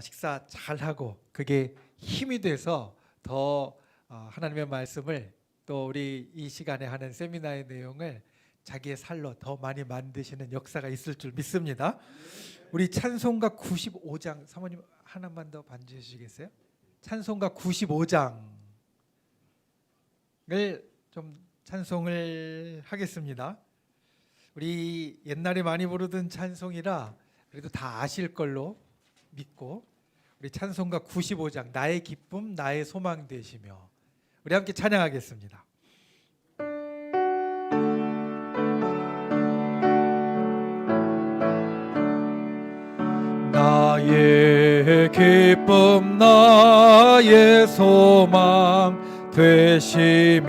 식사 잘하고 그게 힘이 돼서 더 하나님의 말씀을 또 우리 이 시간에 하는 세미나의 내용을 자기의 살로 더 많이 만드시는 역사가 있을 줄 믿습니다. 우리 찬송가 95장 사모님 하나만 더 반주해 주시겠어요? 찬송가 95장을 좀 찬송을 하겠습니다. 우리 옛날에 많이 부르던 찬송이라 그래도 다 아실 걸로 믿고 우리 찬송가 95장 나의 기쁨 나의 소망 되시며 우리 함께 찬양하겠습니다. 나의 기쁨 나의 소망 되시며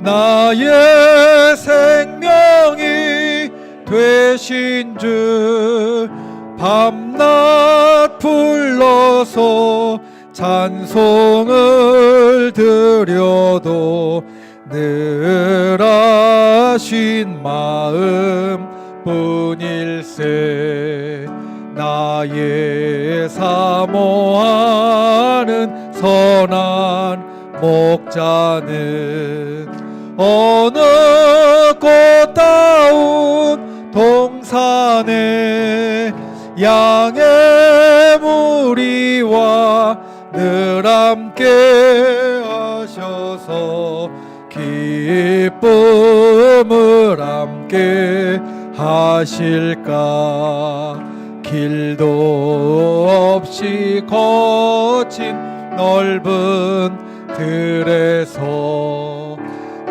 나의 생명이 되신 주 밤낮 불러서 찬송을 드려도 늘 하신 마음 뿐일세 나의 사모하는 선한 목자는 어느 꽃다운 동산에 양의 무리와 늘 함께 하셔서 기쁨을 함께 하실까 길도 없이 거친 넓은 들에서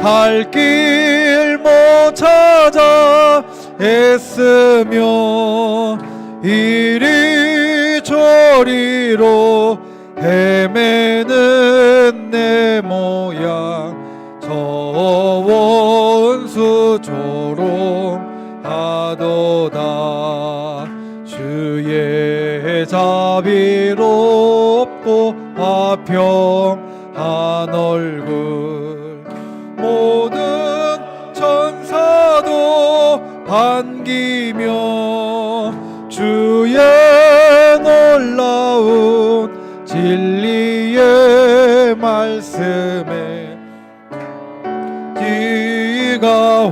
갈 길 못 찾아 애쓰며 이리저리로 헤매는 내 모양 저 원수 조롱하도다 주의 자비롭고 화평한 얼굴 모든 천사도 반기며 주의 놀라운 진리의 말씀에 지가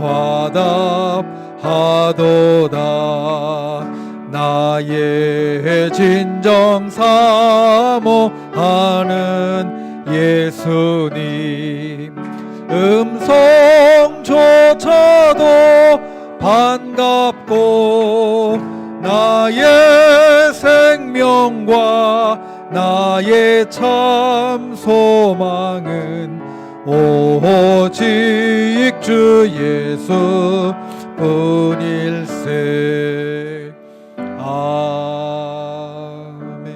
화답하도다 나의 진정 사모하는 예수님 음성조차도 반갑고 나의 생명과 나의 참 소망은 오직 주 예수 뿐일세 아멘.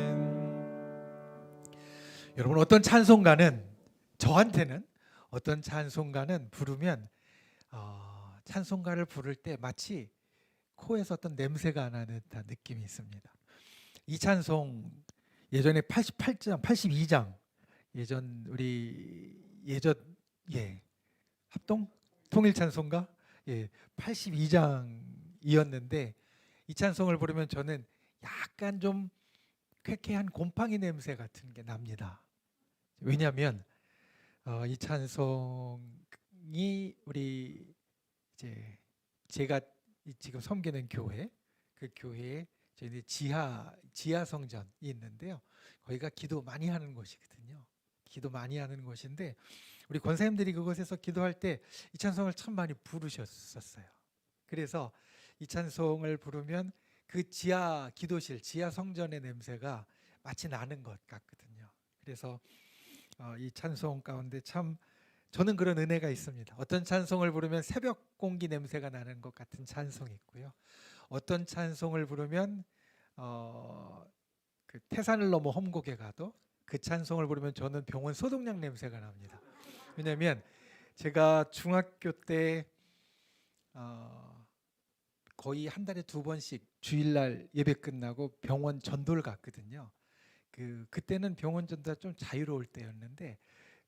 여러분 어떤 찬송가는 저한테는 어떤 찬송가는 부르면 찬송가를 부를 때 마치 코에서 어떤 냄새가 나는 듯한 느낌이 있습니다. 이 찬송 예전에 88장, 82장 예전 합동 통일 찬송가 82장이었는데 이 찬송을 부르면 저는 약간 좀 쾌쾌한 곰팡이 냄새 같은 게 납니다. 왜냐하면 이 찬송이 우리 제가 지금 섬기는 교회 그 교회에 저희들 지하 성전이 있는데요. 거기가 기도 많이 하는 곳이거든요. 기도 많이 하는 곳인데 우리 권사님들이 그곳에서 기도할 때 이 찬송을 참 많이 부르셨었어요. 그래서 이 찬송을 부르면 그 지하 기도실, 지하 성전의 냄새가 마치 나는 것 같거든요. 그래서 이 찬송 가운데 참 저는 그런 은혜가 있습니다. 어떤 찬송을 부르면 새벽 공기 냄새가 나는 것 같은 찬송이 있고요. 어떤 찬송을 부르면 그 태산을 넘어 험곡에 가도 그 찬송을 부르면 저는 병원 소독약 냄새가 납니다. 왜냐하면 제가 중학교 때 거의 한 달에 2번씩 주일날 예배 끝나고 병원 전도를 갔거든요. 그때는 병원 전도가 좀 자유로울 때였는데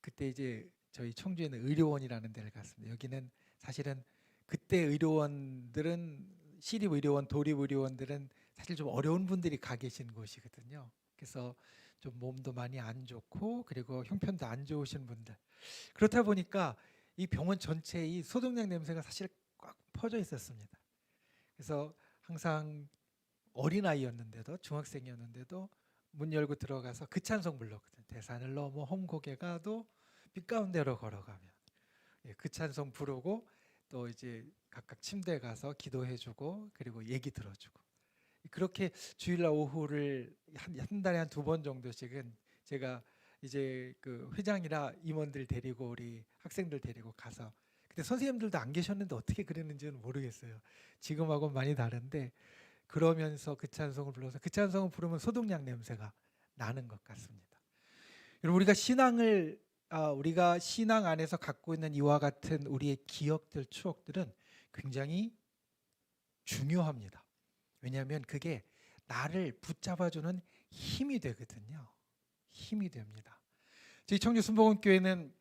그때 이제 저희 청주에는 의료원이라는 데를 갔습니다. 여기는 사실은 그때 의료원들은 시립의료원, 도립의료원들은 사실 좀 어려운 분들이 가 계신 곳이거든요. 그래서 좀 몸도 많이 안 좋고 그리고 형편도 안 좋으신 분들, 그렇다 보니까 이 병원 전체에 이 소독약 냄새가 사실 꽉 퍼져 있었습니다. 그래서 항상 어린아이였는데도, 중학생이었는데도 문 열고 들어가서 그 찬송 불렀거든요. 대산을 넘어 험곡에 가도 빛 가운데로 걸어가면, 그 찬송 부르고 또 이제 각각 침대에 가서 기도해주고 그리고 얘기 들어주고, 그렇게 주일날 오후를 한 달에 한 2번 정도씩은 제가 이제 그 회장이라 임원들 데리고 우리 학생들 데리고 가서, 그때 선생님들도 안 계셨는데 어떻게 그랬는지는 모르겠어요. 지금하고는 많이 다른데, 그러면서 그 찬송을 불러서 그 찬송을 부르면 소독약 냄새가 나는 것 같습니다. 여러분, 우리가 신앙 안에서 갖고 있는 이와 같은 우리의 기억들, 추억들은 굉장히 중요합니다. 왜냐하면 그게 나를 붙잡아주는 힘이 되거든요. 힘이 됩니다. 저희 청주 순복음교회는,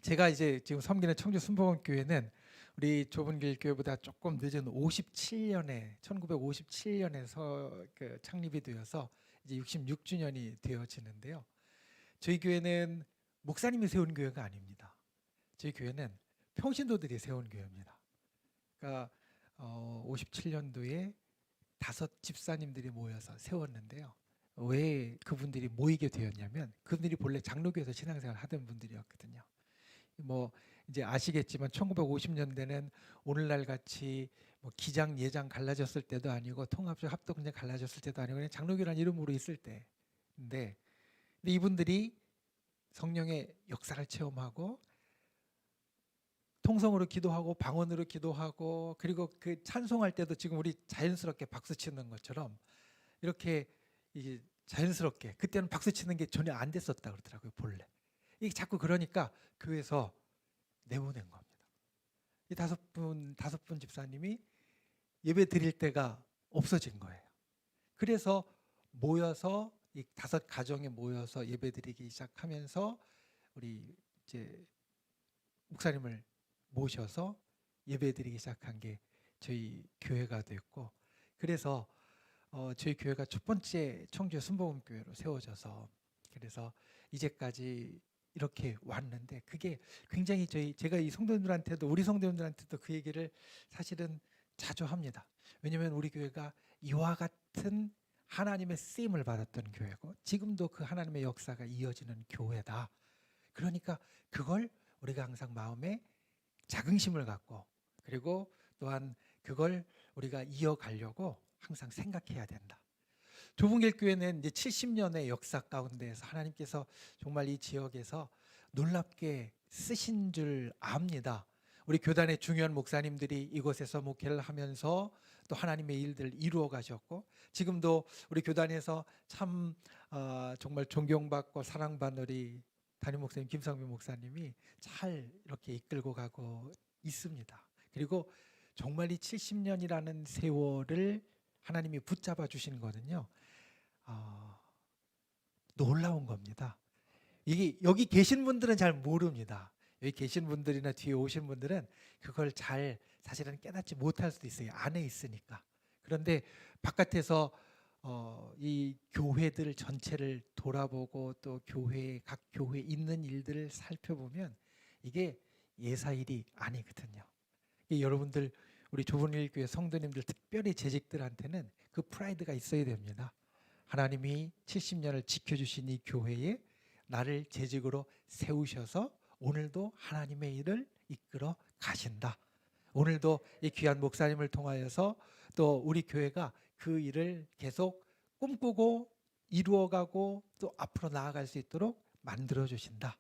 제가 이제 지금 섬기는 청주 순복음교회는 우리 좁은 길 교회보다 조금 늦은 1957년에 창립이 되어서 이제 66주년이 되어지는데요. 저희 교회는 목사님이 세운 교회가 아닙니다. 저희 교회는 평신도들이 세운 교회입니다. 그러니까 57년도에 5 집사님들이 모여서 세웠는데요. 왜 그분들이 모이게 되었냐면, 그분들이 본래 장로교에서 신앙생활 하던 분들이었거든요. 뭐 이제 아시겠지만 1950년대는 오늘날 같이 뭐 기장 예장 갈라졌을 때도 아니고 통합적 합동제 갈라졌을 때도 아니고 그냥 장로교라는 이름으로 있을 때인데, 근데 이분들이 성령의 역사를 체험하고 통성으로 기도하고 방언으로 기도하고, 그리고 그 찬송할 때도 지금 우리 자연스럽게 박수 치는 것처럼 이렇게 이게 자연스럽게, 그때는 박수 치는 게 전혀 안 됐었다 그러더라고요, 본래. 이게 자꾸 그러니까 교회에서 내보낸 겁니다. 이 다섯 분 집사님이 예배 드릴 때가 없어진 거예요. 그래서 모여서 이 5가정에 모여서 예배 드리기 시작하면서 우리 이제 목사님을 모셔서 예배 드리기 시작한 게 저희 교회가 됐고, 그래서 저희 교회가 첫 번째 청주 순복음교회로 세워져서, 그래서 이제까지 이렇게 왔는데, 그게 굉장히 제가 이 성도님들한테도, 우리 성도님들한테도 그 얘기를 사실은 자주 합니다. 왜냐하면 우리 교회가 이와 같은 하나님의 쓰임을 받았던 교회고 지금도 그 하나님의 역사가 이어지는 교회다. 그러니까 그걸 우리가 항상 마음에 자긍심을 갖고, 그리고 또한 그걸 우리가 이어가려고 항상 생각해야 된다. 좁은 길 교회는 이제 70년의 역사 가운데에서 하나님께서 정말 이 지역에서 놀랍게 쓰신 줄 압니다. 우리 교단의 중요한 목사님들이 이곳에서 목회를 하면서 또 하나님의 일들을 이루어 가셨고, 지금도 우리 교단에서 참 정말 존경받고 사랑받는 우리 담임 목사님 김성민 목사님이 잘 이렇게 이끌고 가고 있습니다. 그리고 정말 이 70년이라는 세월을 하나님이 붙잡아 주신 거는요, 놀라운 겁니다. 이게 여기 계신 분들은 잘 모릅니다. 여기 계신 분들이나 뒤에 오신 분들은 그걸 잘 사실은 깨닫지 못할 수도 있어요. 안에 있으니까. 그런데 바깥에서 이 교회들 전체를 돌아보고 또 각 교회에 있는 일들을 살펴보면 이게 예사일이 아니거든요. 여러분들, 우리 좁은 일 교회 성도님들, 특별히 재직들한테는 그 프라이드가 있어야 됩니다. 하나님이 70년을 지켜주신 이 교회에 나를 재직으로 세우셔서 오늘도 하나님의 일을 이끌어 가신다. 오늘도 이 귀한 목사님을 통하여서 또 우리 교회가 그 일을 계속 꿈꾸고 이루어가고 또 앞으로 나아갈 수 있도록 만들어 주신다.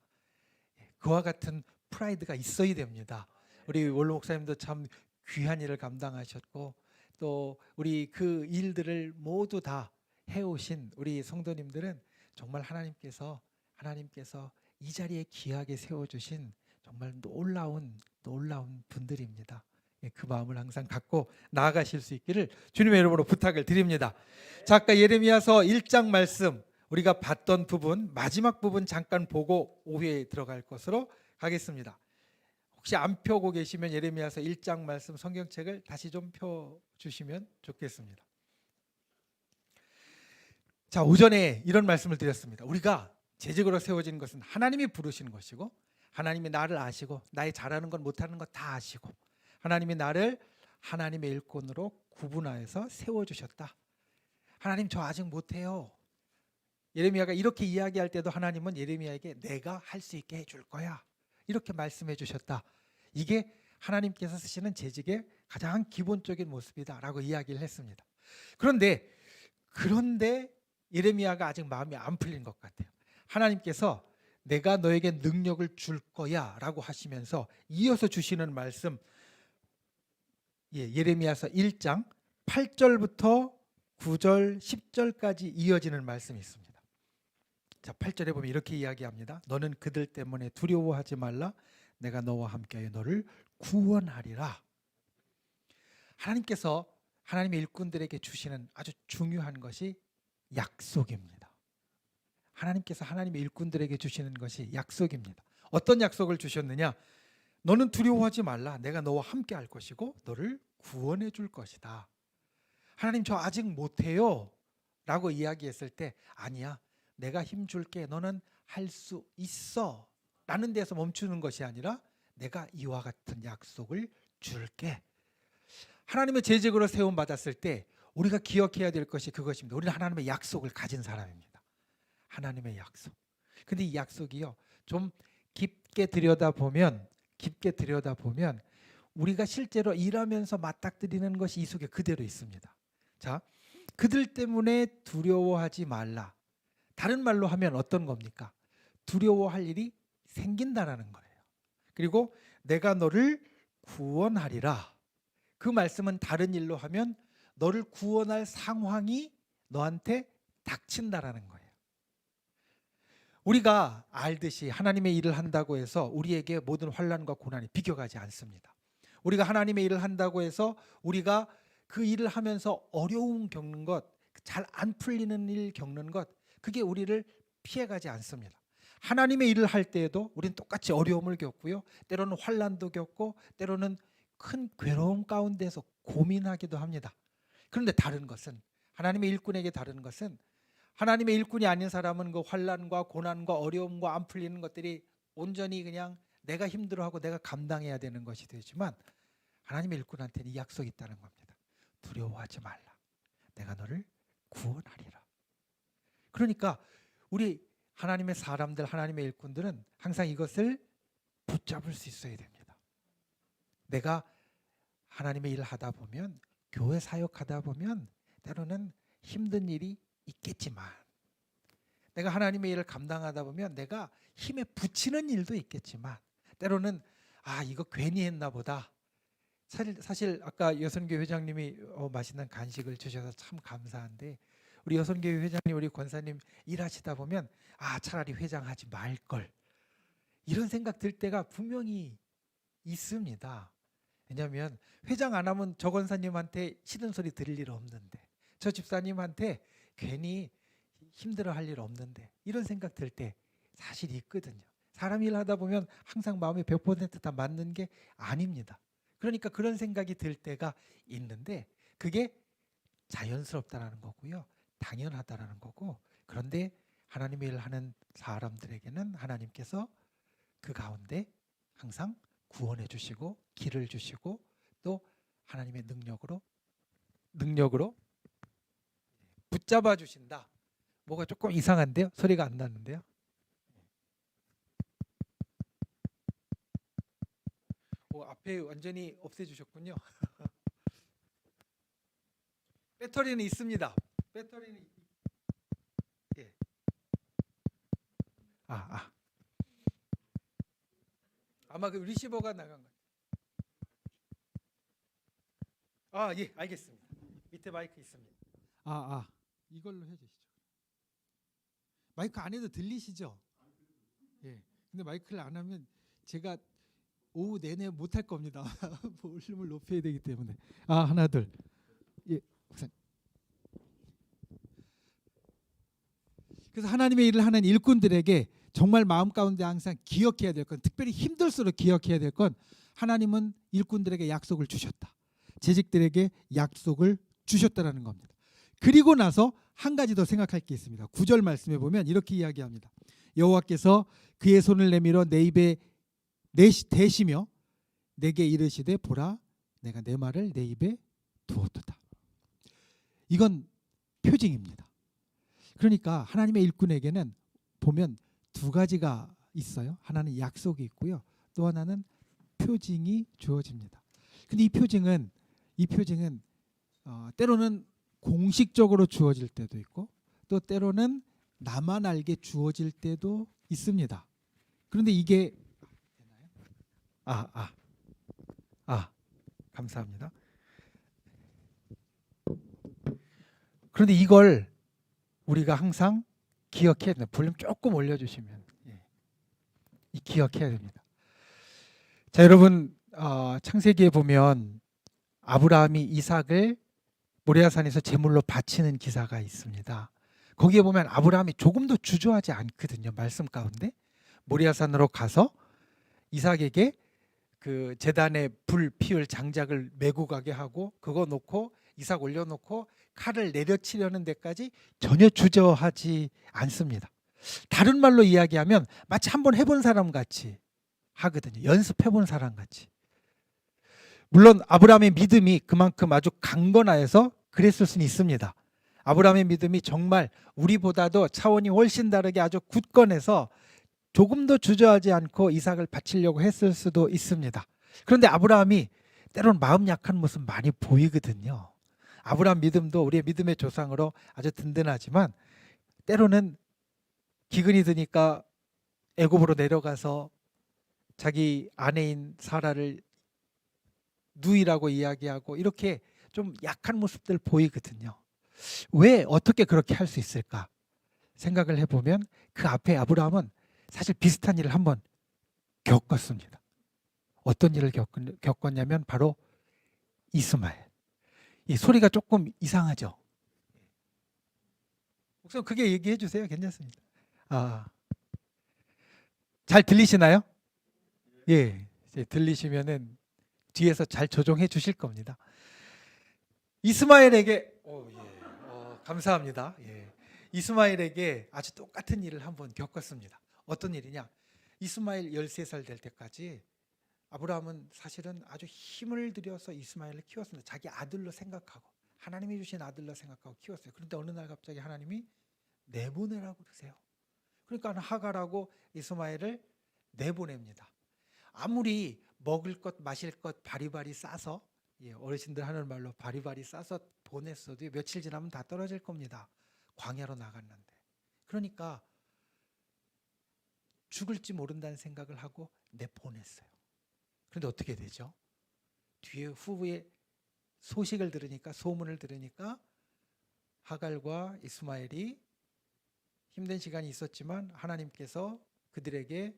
그와 같은 프라이드가 있어야 됩니다. 우리 원로 목사님도 참 귀한 일을 감당하셨고 또 우리 그 일들을 모두 다 해오신 우리 성도님들은 정말 하나님께서 이 자리에 귀하게 세워주신 정말 놀라운 분들입니다. 그 마음을 항상 갖고 나아가실 수 있기를 주님의 이름으로 부탁을 드립니다. 자, 아까 예레미야서 1장 말씀 우리가 봤던 부분, 마지막 부분 잠깐 보고 오후에 들어갈 것으로 가겠습니다. 혹시 안 펴고 계시면 예레미야서 1장 말씀 성경책을 다시 좀 펴주시면 좋겠습니다. 자, 오전에 이런 말씀을 드렸습니다. 우리가 재직으로 세워진 것은 하나님이 부르신 것이고, 하나님이 나를 아시고, 나의 잘하는 것 못하는 것 다 아시고, 하나님이 나를 하나님의 일꾼으로 구분하여서 세워주셨다. 하나님, 저 아직 못해요. 예레미야가 이렇게 이야기할 때도 하나님은 예레미야에게 내가 할 수 있게 해줄 거야, 이렇게 말씀해 주셨다. 이게 하나님께서 쓰시는 재직의 가장 기본적인 모습이다라고 이야기를 했습니다. 그런데 예레미야가 아직 마음이 안 풀린 것 같아요. 하나님께서 내가 너에게 능력을 줄 거야 라고 하시면서 이어서 주시는 말씀, 예레미야서 1장 8절부터 9절 10절까지 이어지는 말씀이 있습니다. 자, 8절에 보면 이렇게 이야기합니다. 너는 그들 때문에 두려워하지 말라. 내가 너와 함께하여 너를 구원하리라. 하나님께서 하나님의 일꾼들에게 주시는 아주 중요한 것이 약속입니다. 하나님께서 하나님의 일꾼들에게 주시는 것이 약속입니다. 어떤 약속을 주셨느냐? 너는 두려워하지 말라. 내가 너와 함께 할 것이고 너를 구원해 줄 것이다. 하나님, 저 아직 못해요 라고 이야기했을 때, 아니야, 내가 힘 줄게, 너는 할 수 있어 라는 데서 멈추는 것이 아니라 내가 이와 같은 약속을 줄게. 하나님의 재직으로 세움 받았을 때 우리가 기억해야 될 것이 그것입니다. 우리는 하나님의 약속을 가진 사람입니다. 하나님의 약속. 근데 이 약속이요, 좀 깊게 들여다보면 우리가 실제로 일하면서 맞닥뜨리는 것이 이 속에 그대로 있습니다. 자, 그들 때문에 두려워하지 말라. 다른 말로 하면 어떤 겁니까? 두려워할 일이 생긴다라는 거예요. 그리고 내가 너를 구원하리라. 그 말씀은 다른 일로 하면 너를 구원할 상황이 너한테 닥친다라는 거예요. 우리가 알듯이 하나님의 일을 한다고 해서 우리에게 모든 환난과 고난이 비껴가지 않습니다. 우리가 하나님의 일을 한다고 해서 우리가 그 일을 하면서 어려움 겪는 것, 잘 안 풀리는 일 겪는 것, 그게 우리를 피해가지 않습니다. 하나님의 일을 할 때에도 우리는 똑같이 어려움을 겪고요, 때로는 환난도 겪고, 때로는 큰 괴로움 가운데서 고민하기도 합니다. 그런데 다른 것은, 하나님의 일꾼에게 다른 것은, 하나님의 일꾼이 아닌 사람은 그 환난과 고난과 어려움과 안 풀리는 것들이 온전히 그냥 내가 힘들어하고 내가 감당해야 되는 것이 되지만, 하나님의 일꾼한테는 이 약속이 있다는 겁니다. 두려워하지 말라. 내가 너를 구원하리라. 그러니까 우리 하나님의 사람들, 하나님의 일꾼들은 항상 이것을 붙잡을 수 있어야 됩니다. 내가 하나님의 일을 하다 보면, 교회 사역하다 보면 때로는 힘든 일이 있겠지만, 내가 하나님의 일을 감당하다 보면 내가 힘에 부치는 일도 있겠지만, 때로는 이거 괜히 했나 보다. 사실 아까 여선교회 회장님이 맛있는 간식을 주셔서 참 감사한데, 우리 여선교회 회장님, 우리 권사님 일하시다 보면 차라리 회장하지 말걸, 이런 생각 들 때가 분명히 있습니다. 왜냐하면 회장 안 하면 저 권사님한테 싫은 소리 들을 일 없는데, 저 집사님한테 괜히 힘들어할 일 없는데, 이런 생각 들 때 사실 있거든요. 사람 일하다 보면 항상 마음이 100% 다 맞는 게 아닙니다. 그러니까 그런 생각이 들 때가 있는데, 그게 자연스럽다라는 거고요, 당연하다라는 거고, 그런데 하나님의 일을 하는 사람들에게는 하나님께서 그 가운데 항상 구원해 주시고 길을 주시고, 또 하나님의 능력으로 붙잡아 주신다. 뭐가 조금 이상한데요? 소리가 안 나는데요? 앞에 완전히 없애주셨군요. 배터리는 있습니다. 배터리는 아마 그 리시버가 나간 거예요. 예, 알겠습니다. 밑에 마이크 있습니다. 이걸로 해주시죠. 마이크 안 해도 들리시죠? 예. 근데 마이크를 안 하면 제가 오후 내내 못할 겁니다. 볼륨을 높여야 되기 때문에. 하나 둘. 예. 그래서 하나님의 일을 하는 일꾼들에게 정말 마음 가운데 항상 기억해야 될 건, 특별히 힘들수록 기억해야 될 건, 하나님은 일꾼들에게 약속을 주셨다. 재직들에게 약속을 주셨다라는 겁니다. 그리고 나서 한 가지 더 생각할 게 있습니다. 9절 말씀에 보면 이렇게 이야기합니다. 여호와께서 그의 손을 내밀어 내 입에 대시며 내게 이르시되 보라 내가 내 말을 내 입에 두었도다. 이건 표징입니다. 그러니까 하나님의 일꾼에게는 보면 두 가지가 있어요. 하나는 약속이 있고요. 또 하나는 표징이 주어집니다. 근데 이 표징은 때로는 공식적으로 주어질 때도 있고 또 때로는 나만 알게 주어질 때도 있습니다. 그런데 이게 감사합니다. 그런데 이걸 우리가 항상 기억해야 됩니다. 볼륨 조금 올려주시면 기억해야 됩니다. 자, 여러분 창세기에 보면 아브라함이 이삭을 모리아산에서 제물로 바치는 기사가 있습니다. 거기에 보면 아브라함이 조금도 주저하지 않거든요. 말씀 가운데 모리아산으로 가서 이삭에게 그 제단에 불 피울 장작을 메고 가게 하고 그거 놓고 이삭 올려놓고 칼을 내려치려는 데까지 전혀 주저하지 않습니다. 다른 말로 이야기하면 마치 한번 해본 사람 같이 하거든요. 연습해본 사람 같이. 물론 아브라함의 믿음이 그만큼 아주 강건하여서 그랬을 수는 있습니다. 아브라함의 믿음이 정말 우리보다도 차원이 훨씬 다르게 아주 굳건해서 조금도 주저하지 않고 이삭을 바치려고 했을 수도 있습니다. 그런데 아브라함이 때로는 마음 약한 모습 많이 보이거든요. 아브라함 믿음도 우리의 믿음의 조상으로 아주 든든하지만 때로는 기근이 드니까 애굽으로 내려가서 자기 아내인 사라를 누이라고 이야기하고 이렇게 좀 약한 모습들 보이거든요. 왜 어떻게 그렇게 할 수 있을까 생각을 해보면 그 앞에 아브라함은 사실 비슷한 일을 한번 겪었습니다. 어떤 일을 겪었냐면 바로 이스마엘. 이 소리가 조금 이상하죠. 목사님 그게 얘기해 주세요. 괜찮습니다. 잘 들리시나요? 예, 들리시면은 뒤에서 잘 조정해 주실 겁니다. 이스마엘에게 감사합니다. 이스마엘에게 아주 똑같은 일을 한번 겪었습니다. 어떤 일이냐? 이스마엘 13살 될 때까지 아브라함은 사실은 아주 힘을 들여서 이스마엘을 키웠습니다. 자기 아들로 생각하고 하나님이 주신 아들로 생각하고 키웠어요. 그런데 어느 날 갑자기 하나님이 내보내라고 그러세요. 그러니까 하갈하고 이스마엘을 내보냅니다. 아무리 먹을 것 마실 것 바리바리 싸서 어르신들 하는 말로 바리바리 싸서 보냈어도 며칠 지나면 다 떨어질 겁니다. 광야로 나갔는데. 그러니까 죽을지 모른다는 생각을 하고 내보냈어요. 그런데 어떻게 되죠? 뒤에 후에 소식을 들으니까 소문을 들으니까 하갈과 이스마엘이 힘든 시간이 있었지만 하나님께서 그들에게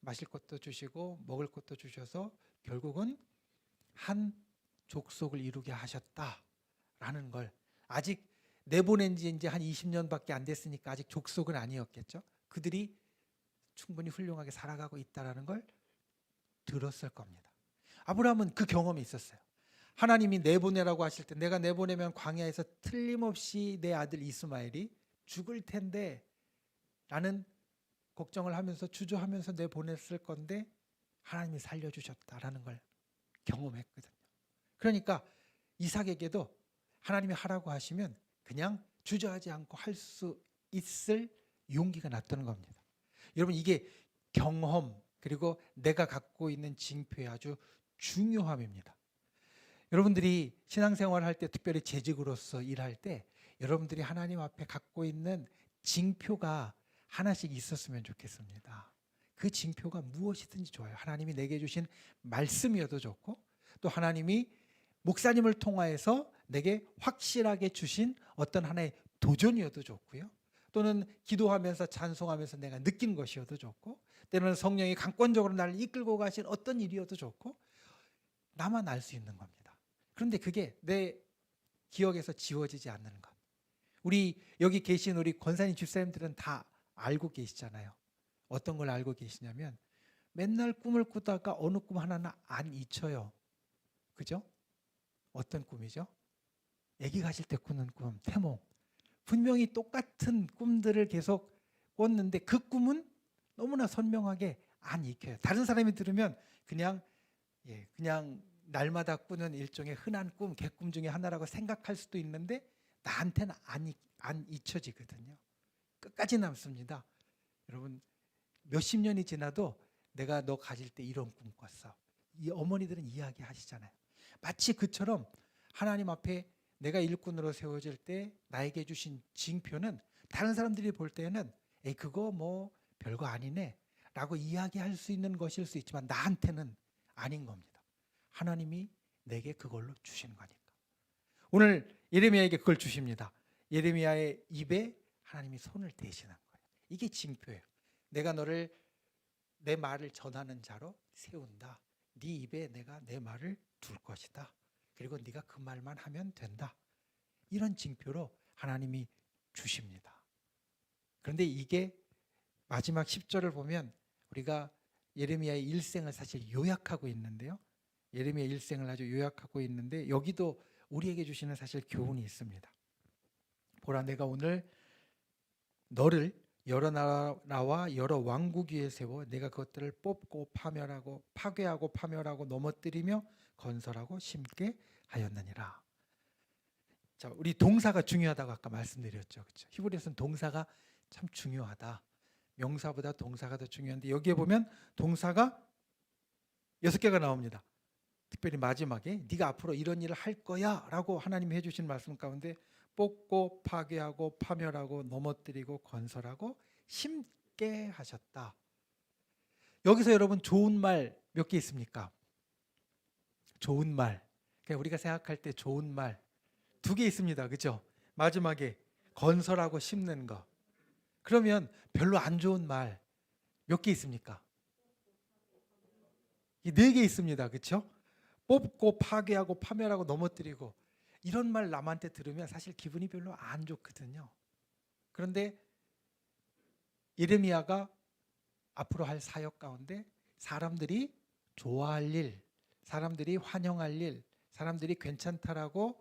마실 것도 주시고 먹을 것도 주셔서 결국은 한 족속을 이루게 하셨다라는 걸 아직 내보낸 지 이제 한 20년밖에 안 됐으니까 아직 족속은 아니었겠죠. 그들이 충분히 훌륭하게 살아가고 있다라는 걸 들었을 겁니다. 아브라함은 그 경험이 있었어요. 하나님이 내보내라고 하실 때 내가 내보내면 광야에서 틀림없이 내 아들 이스마엘이 죽을 텐데 라는 걱정을 하면서 주저하면서 내보냈을 건데 하나님이 살려주셨다라는 걸 경험했거든요. 그러니까 이삭에게도 하나님이 하라고 하시면 그냥 주저하지 않고 할 수 있을 용기가 났다는 겁니다. 여러분 이게 경험 그리고 내가 갖고 있는 징표의 아주 중요함입니다. 여러분들이 신앙생활을 할 때 특별히 재직으로서 일할 때 여러분들이 하나님 앞에 갖고 있는 징표가 하나씩 있었으면 좋겠습니다. 그 징표가 무엇이든지 좋아요. 하나님이 내게 주신 말씀이어도 좋고 또 하나님이 목사님을 통하여서 내게 확실하게 주신 어떤 하나의 도전이어도 좋고요. 또는 기도하면서 찬송하면서 내가 느낀 것이어도 좋고 때로는 성령이 강권적으로 나를 이끌고 가신 어떤 일이어도 좋고 나만 알 수 있는 겁니다. 그런데 그게 내 기억에서 지워지지 않는 것. 우리 여기 계신 우리 권사님 집사님들은 다 알고 계시잖아요. 어떤 걸 알고 계시냐면 맨날 꿈을 꾸다가 어느 꿈 하나는 안 잊혀요. 그죠? 어떤 꿈이죠? 아기 가실 때 꾸는 꿈, 태몽. 분명히 똑같은 꿈들을 계속 꿨는데 그 꿈은 너무나 선명하게 안 익혀요. 다른 사람이 들으면 그냥 날마다 꾸는 일종의 흔한 꿈, 개꿈 중에 하나라고 생각할 수도 있는데 나한테는 안 잊혀지거든요. 끝까지 남습니다. 여러분 몇십 년이 지나도 내가 너 가질 때 이런 꿈 꿨어. 이 어머니들은 이야기하시잖아요. 마치 그처럼 하나님 앞에 내가 일꾼으로 세워질 때 나에게 주신 징표는 다른 사람들이 볼 때는 에이 그거 뭐 별거 아니네 라고 이야기할 수 있는 것일 수 있지만 나한테는 아닌 겁니다. 하나님이 내게 그걸로 주신 거니까. 오늘 예레미야에게 그걸 주십니다. 예레미야의 입에 하나님이 손을 대시는 거예요. 이게 징표예요. 내가 너를 내 말을 전하는 자로 세운다. 네 입에 내가 내 말을 둘 것이다. 그리고 네가 그 말만 하면 된다. 이런 징표로 하나님이 주십니다. 그런데 이게 마지막 10절을 보면 우리가 예레미야의 일생을 사실 요약하고 있는데요. 예레미야의 일생을 아주 요약하고 있는데 여기도 우리에게 주시는 사실 교훈이 있습니다. 보라 내가 오늘 너를 여러 나라와 여러 왕국 위에 세워 내가 그것들을 뽑고 파멸하고 파괴하고 파멸하고 넘어뜨리며 건설하고 심게 하였느니라. 자, 우리 동사가 중요하다고 아까 말씀드렸죠. 그렇죠? 히브리서는 동사가 참 중요하다. 명사보다 동사가 더 중요한데 여기에 보면 동사가 6개가 나옵니다. 특별히 마지막에 네가 앞으로 이런 일을 할 거야 라고 하나님이 해주신 말씀 가운데 뽑고 파괴하고 파멸하고 넘어뜨리고 건설하고 심게 하셨다. 여기서 여러분 좋은 말 몇 개 있습니까? 좋은 말. 그냥 우리가 생각할 때 좋은 말 2개 있습니다. 그렇죠? 마지막에 건설하고 심는 거. 그러면 별로 안 좋은 말 몇 개 있습니까? 이 4개 있습니다. 그렇죠? 뽑고 파괴하고 파멸하고 넘어뜨리고 이런 말 남한테 들으면 사실 기분이 별로 안 좋거든요. 그런데 예레미야가 앞으로 할 사역 가운데 사람들이 좋아할 일, 사람들이 환영할 일, 사람들이 괜찮다라고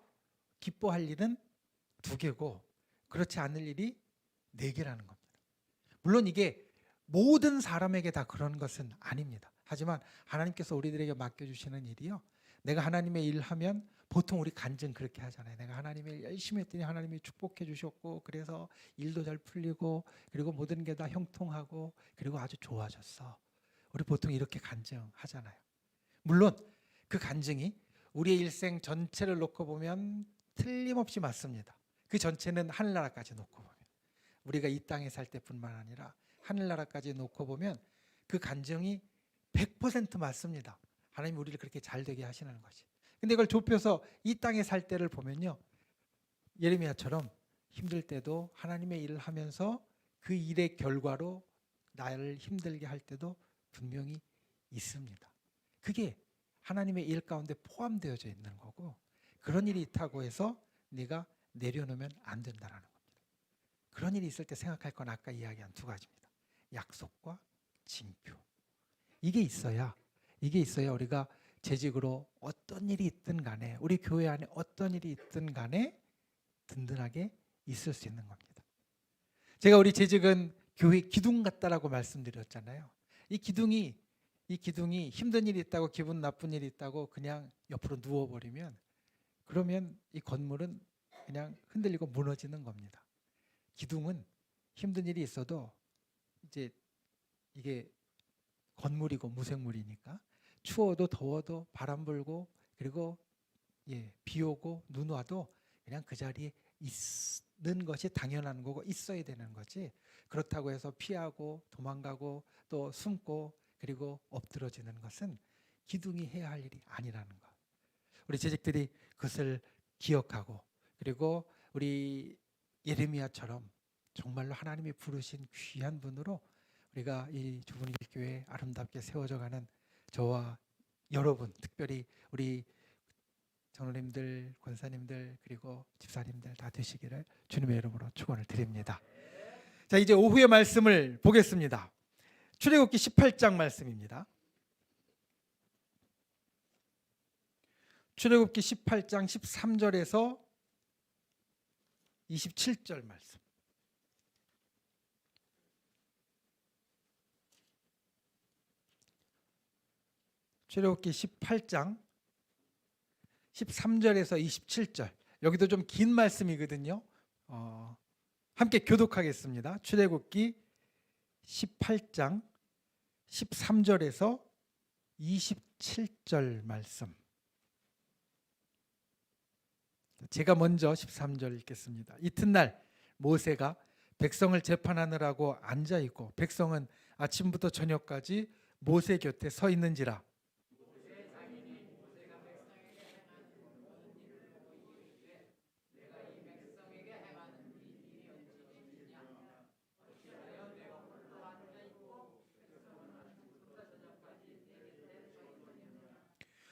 기뻐할 일은 2개고 그렇지 않을 일이 4개라는 겁니다. 물론 이게 모든 사람에게 다 그런 것은 아닙니다. 하지만 하나님께서 우리들에게 맡겨주시는 일이요. 내가 하나님의 일을 하면 보통 우리 간증 그렇게 하잖아요. 내가 하나님의 일 열심히 했더니 하나님이 축복해 주셨고 그래서 일도 잘 풀리고 그리고 모든 게 다 형통하고 그리고 아주 좋아졌어. 우리 보통 이렇게 간증하잖아요. 물론 그 간증이 우리의 일생 전체를 놓고 보면 틀림없이 맞습니다. 그 전체는 하늘나라까지 놓고 보면 우리가 이 땅에 살 때뿐만 아니라 하늘나라까지 놓고 보면 그 간증이 100% 맞습니다. 하나님 우리를 그렇게 잘 되게 하시는 것이. 근데 이걸 좁혀서 이 땅에 살 때를 보면요. 예레미야처럼 힘들 때도 하나님의 일을 하면서 그 일의 결과로 나를 힘들게 할 때도 분명히 있습니다. 그게 하나님의 일 가운데 포함되어져 있는 거고 그런 일이 있다고 해서 네가 내려놓으면 안 된다라는 겁니다. 그런 일이 있을 때 생각할 건 아까 이야기한 2가지입니다. 약속과 징표. 이게 있어야 우리가 재직으로 어떤 일이 있든 간에 우리 교회 안에 어떤 일이 있든 간에 든든하게 있을 수 있는 겁니다. 제가 우리 재직은 교회 기둥 같다라고 말씀드렸잖아요. 이 기둥이 힘든 일이 있다고 기분 나쁜 일이 있다고 그냥 옆으로 누워버리면 그러면 이 건물은 그냥 흔들리고 무너지는 겁니다. 기둥은 힘든 일이 있어도 이제 이게 건물이고 무생물이니까 추워도 더워도 바람 불고 그리고 비 오고 눈 와도 그냥 그 자리에 있는 것이 당연한 거고 있어야 되는 거지. 그렇다고 해서 피하고 도망가고 또 숨고 그리고 엎드러지는 것은 기둥이 해야 할 일이 아니라는 것. 우리 재직들이 그것을 기억하고 그리고 우리 예레미야처럼 정말로 하나님이 부르신 귀한 분으로 우리가 이 좁은 교회 아름답게 세워져가는 저와 여러분, 특별히 우리 장로님들, 권사님들 그리고 집사님들 다 되시기를 주님의 이름으로 축원을 드립니다. 자, 이제 오후의 말씀을 보겠습니다. 출애굽기 18장 말씀입니다. 출애굽기 18장 13절에서 27절 말씀. 출애굽기 18장 13절에서 27절. 여기도 좀 긴 말씀이거든요. 함께 교독하겠습니다. 출애굽기 18장 13절에서 27절 말씀. 제가 먼저 13절 읽겠습니다. 이튿날 모세가 백성을 재판하느라고 앉아 있고 백성은 아침부터 저녁까지 모세 곁에 서 있는지라.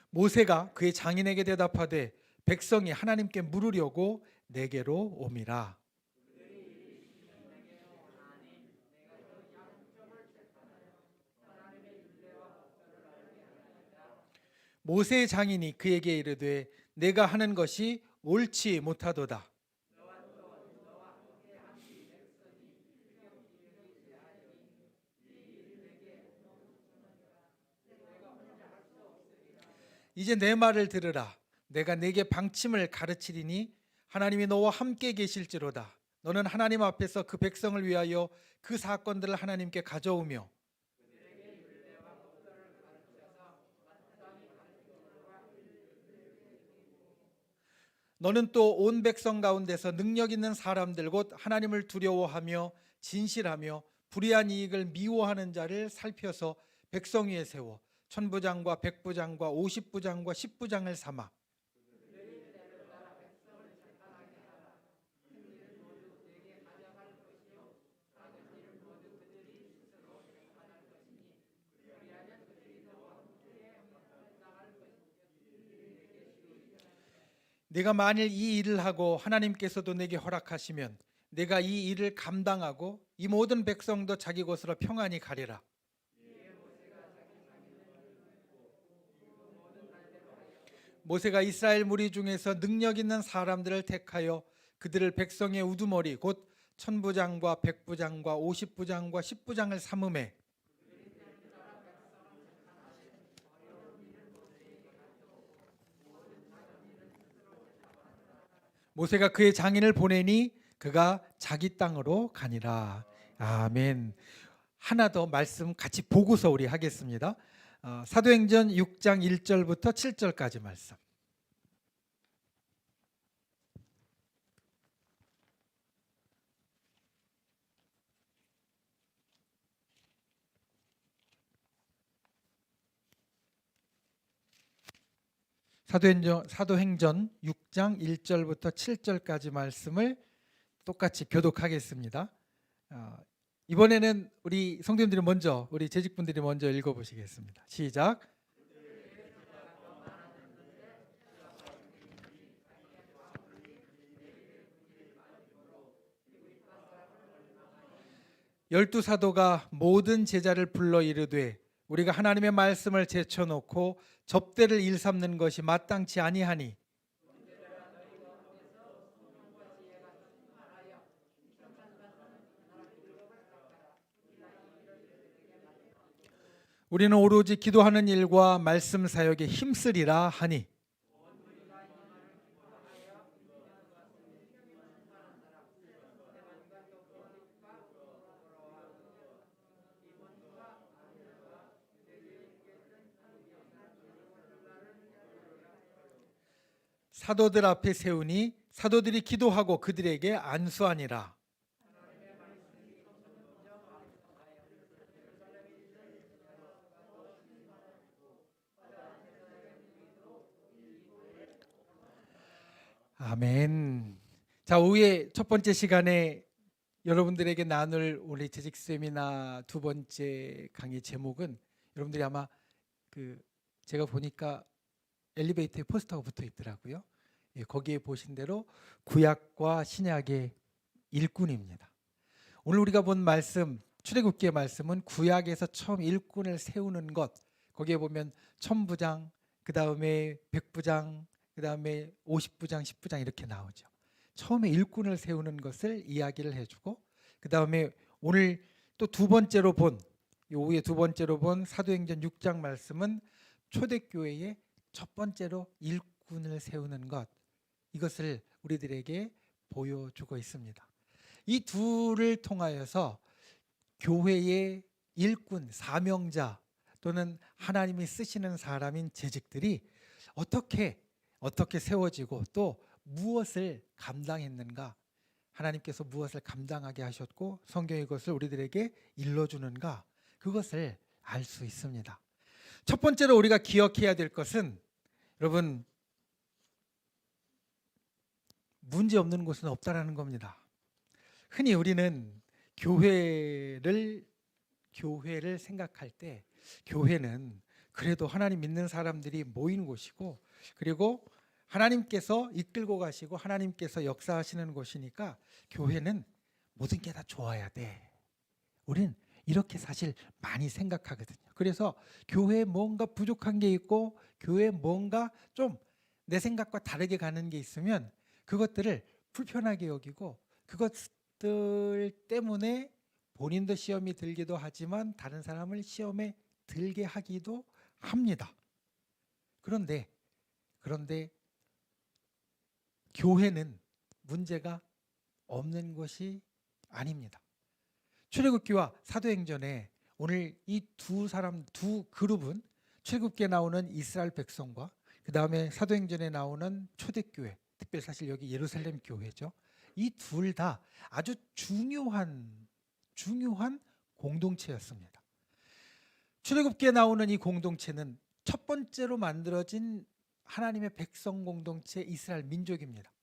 모세가 그의 장인에게 대답하되 백성이 하나님께 물으려고 내게로 옴이라. 모세의 장인이 그에게 이르되 내가 하는 것이 옳지 못하도다. 이제 내 말을 들으라. 내가 네게 방침을 가르치리니 하나님이 너와 함께 계실지로다. 너는 하나님 앞에서 그 백성을 위하여 그 사건들을 하나님께 가져오며 너는 또 온 백성 가운데서 능력 있는 사람들 곧 하나님을 두려워하며 진실하며 불의한 이익을 미워하는 자를 살펴서 백성 위에 세워 천부장과 백부장과 50부장과 10부장을 삼아 내가 만일 이 일을 하고 하나님께서도 내게 허락하시면 내가 이 일을 감당하고 이 모든 백성도 자기 곳으로 평안히 가리라. 모세가 이스라엘 무리 중에서 능력 있는 사람들을 택하여 그들을 백성의 우두머리 곧 천부장과 백부장과 50부장과 10부장을 삼음해 모세가 그의 장인을 보내니 그가 자기 땅으로 가니라. 아멘. 하나 더 말씀 같이 보고서 우리 하겠습니다. 사도행전 6장 1절부터 7절까지 말씀. 사도행전 6장 1절부터 7절까지 말씀을 똑같이 교독하겠습니다. 이번에는 우리 성도님들이 먼저, 우리 재직분들이 먼저 읽어보시겠습니다. 시작. 열두 사도가 모든 제자를 불러 이르되 우리가 하나님의 말씀을 제쳐놓고 접대를 일삼는 것이 마땅치 아니하니 우리는 오로지 기도하는 일과 말씀 사역에 힘쓰리라 하니 사도들 앞에 세우니 사도들이 기도하고 그들에게 안수하니라. 아멘. 자, 오후에 첫 번째 시간에 여러분들에게 나눌 우리 재직 세미나 두 번째 강의 제목은 여러분들이 아마 제가 보니까 엘리베이터에 포스터가 붙어 있더라고요. 예, 거기에 보신 대로 구약과 신약의 일꾼입니다. 오늘 우리가 본 말씀, 출애굽기의 말씀은 구약에서 처음 일꾼을 세우는 것. 거기에 보면 천부장, 그 다음에 백부장, 그 다음에 50부장, 10부장 이렇게 나오죠. 처음에 일꾼을 세우는 것을 이야기를 해주고, 그 다음에 오늘 또 두 번째로 본, 요 후에 두 번째로 본 사도행전 6장 말씀은 초대교회의 첫 번째로 일꾼을 세우는 것, 이것을 우리들에게 보여주고 있습니다. 이 둘을 통하여서 교회의 일꾼, 사명자 또는 하나님이 쓰시는 사람인 재직들이 어떻게 세워지고 또 무엇을 감당했는가, 하나님께서 무엇을 감당하게 하셨고 성경이 그것을 우리들에게 일러주는가, 그것을 알 수 있습니다. 첫 번째로 우리가 기억해야 될 것은, 여러분, 문제 없는 곳은 없다라는 겁니다. 흔히 우리는 교회를 생각할 때 교회는 그래도 하나님 믿는 사람들이 모인 곳이고, 그리고 하나님께서 이끌고 가시고 하나님께서 역사하시는 곳이니까 교회는 모든 게 다 좋아야 돼. 우리는 이렇게 사실 많이 생각하거든요. 그래서 교회에 뭔가 부족한 게 있고 교회에 뭔가 좀 내 생각과 다르게 가는 게 있으면 그것들을 불편하게 여기고, 그것들 때문에 본인도 시험이 들기도 하지만 다른 사람을 시험에 들게 하기도 합니다. 그런데 교회는 문제가 없는 것이 아닙니다. 출애굽기와 사도행전에 오늘 이 두 그룹은 출애굽기에 나오는 이스라엘 백성과 그 다음에 사도행전에 나오는 초대교회, 특별히 사실 여기 예루살렘 교회죠. 이 둘 다 아주 중요한 공동체였습니다. 출애굽기에 나오는 이 공동체는 첫 번째로 만들어진 하나님의 백성 공동체 이스라엘 민족입니다.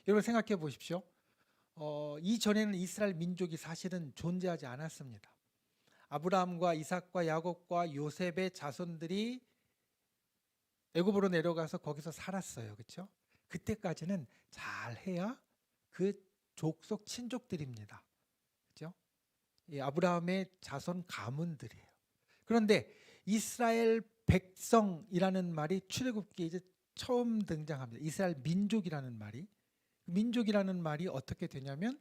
여러분 생각해 보십시오. 이전에는 이스라엘 민족이 사실은 존재하지 않았습니다. 아브라함과 이삭과 야곱과 요셉의 자손들이 애굽으로 내려가서 거기서 살았어요. 그렇죠? 그때까지는 잘해야 그 족속 친족들입니다. 그렇죠? 아브라함의 자손 가문들이에요. 그런데 이스라엘 백성이라는 말이 출애굽기에 이제 처음 등장합니다. 이스라엘 민족이라는 말이 어떻게 되냐면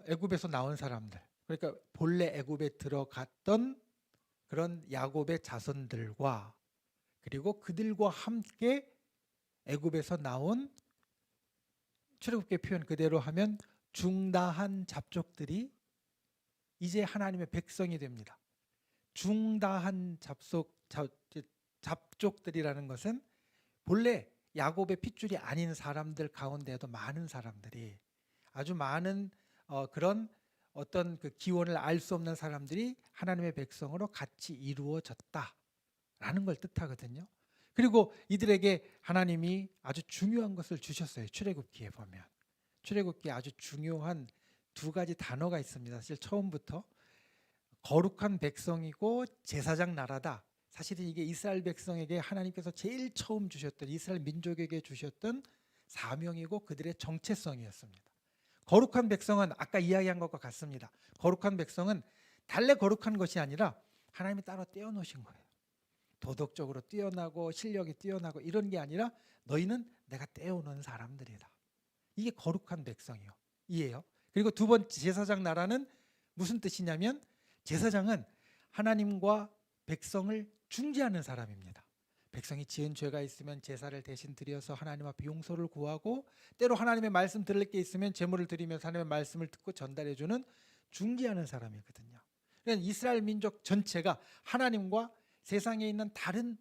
애굽에서 나온 사람들, 그러니까 본래 애굽에 들어갔던 그런 야곱의 자손들과 그리고 그들과 함께 애굽에서 나온, 출애굽기 표현 그대로 하면 중다한 잡족들이 이제 하나님의 백성이 됩니다. 중다한 잡족들이라는 것은 본래 야곱의 핏줄이 아닌 사람들 가운데에도 많은 사람들이, 아주 많은 그런 어떤 그 기원을 알 수 없는 사람들이 하나님의 백성으로 같이 이루어졌다라는 걸 뜻하거든요. 그리고 이들에게 하나님이 아주 중요한 것을 주셨어요. 출애굽기에 보면 출애굽기에 아주 중요한 두 가지 단어가 있습니다. 사실 처음부터 거룩한 백성이고 제사장 나라다. 사실은 이게 이스라엘 백성에게 하나님께서 제일 처음 주셨던, 이스라엘 민족에게 주셨던 사명이고 그들의 정체성이었습니다. 거룩한 백성은 아까 이야기한 것과 같습니다. 거룩한 백성은 달래 거룩한 것이 아니라 하나님이 따로 떼어놓으신 거예요. 도덕적으로 뛰어나고 실력이 뛰어나고 이런 게 아니라 너희는 내가 떼어놓은 사람들이다. 이게 거룩한 백성이요. 이에요. 그리고 두 번째 제사장 나라는 무슨 뜻이냐면, 제사장은 하나님과 백성을 중재하는 사람입니다. 백성이 지은 죄가 있으면 제사를 대신 드려서 하나님 앞에 용서를 구하고, 때로 하나님의 말씀 들을 게 있으면 제물을 드리면서 하나님의 말씀을 듣고 전달해주는 중재하는 사람이거든요. 그러니까 이스라엘 민족 전체가 하나님과 세상에 있는 다른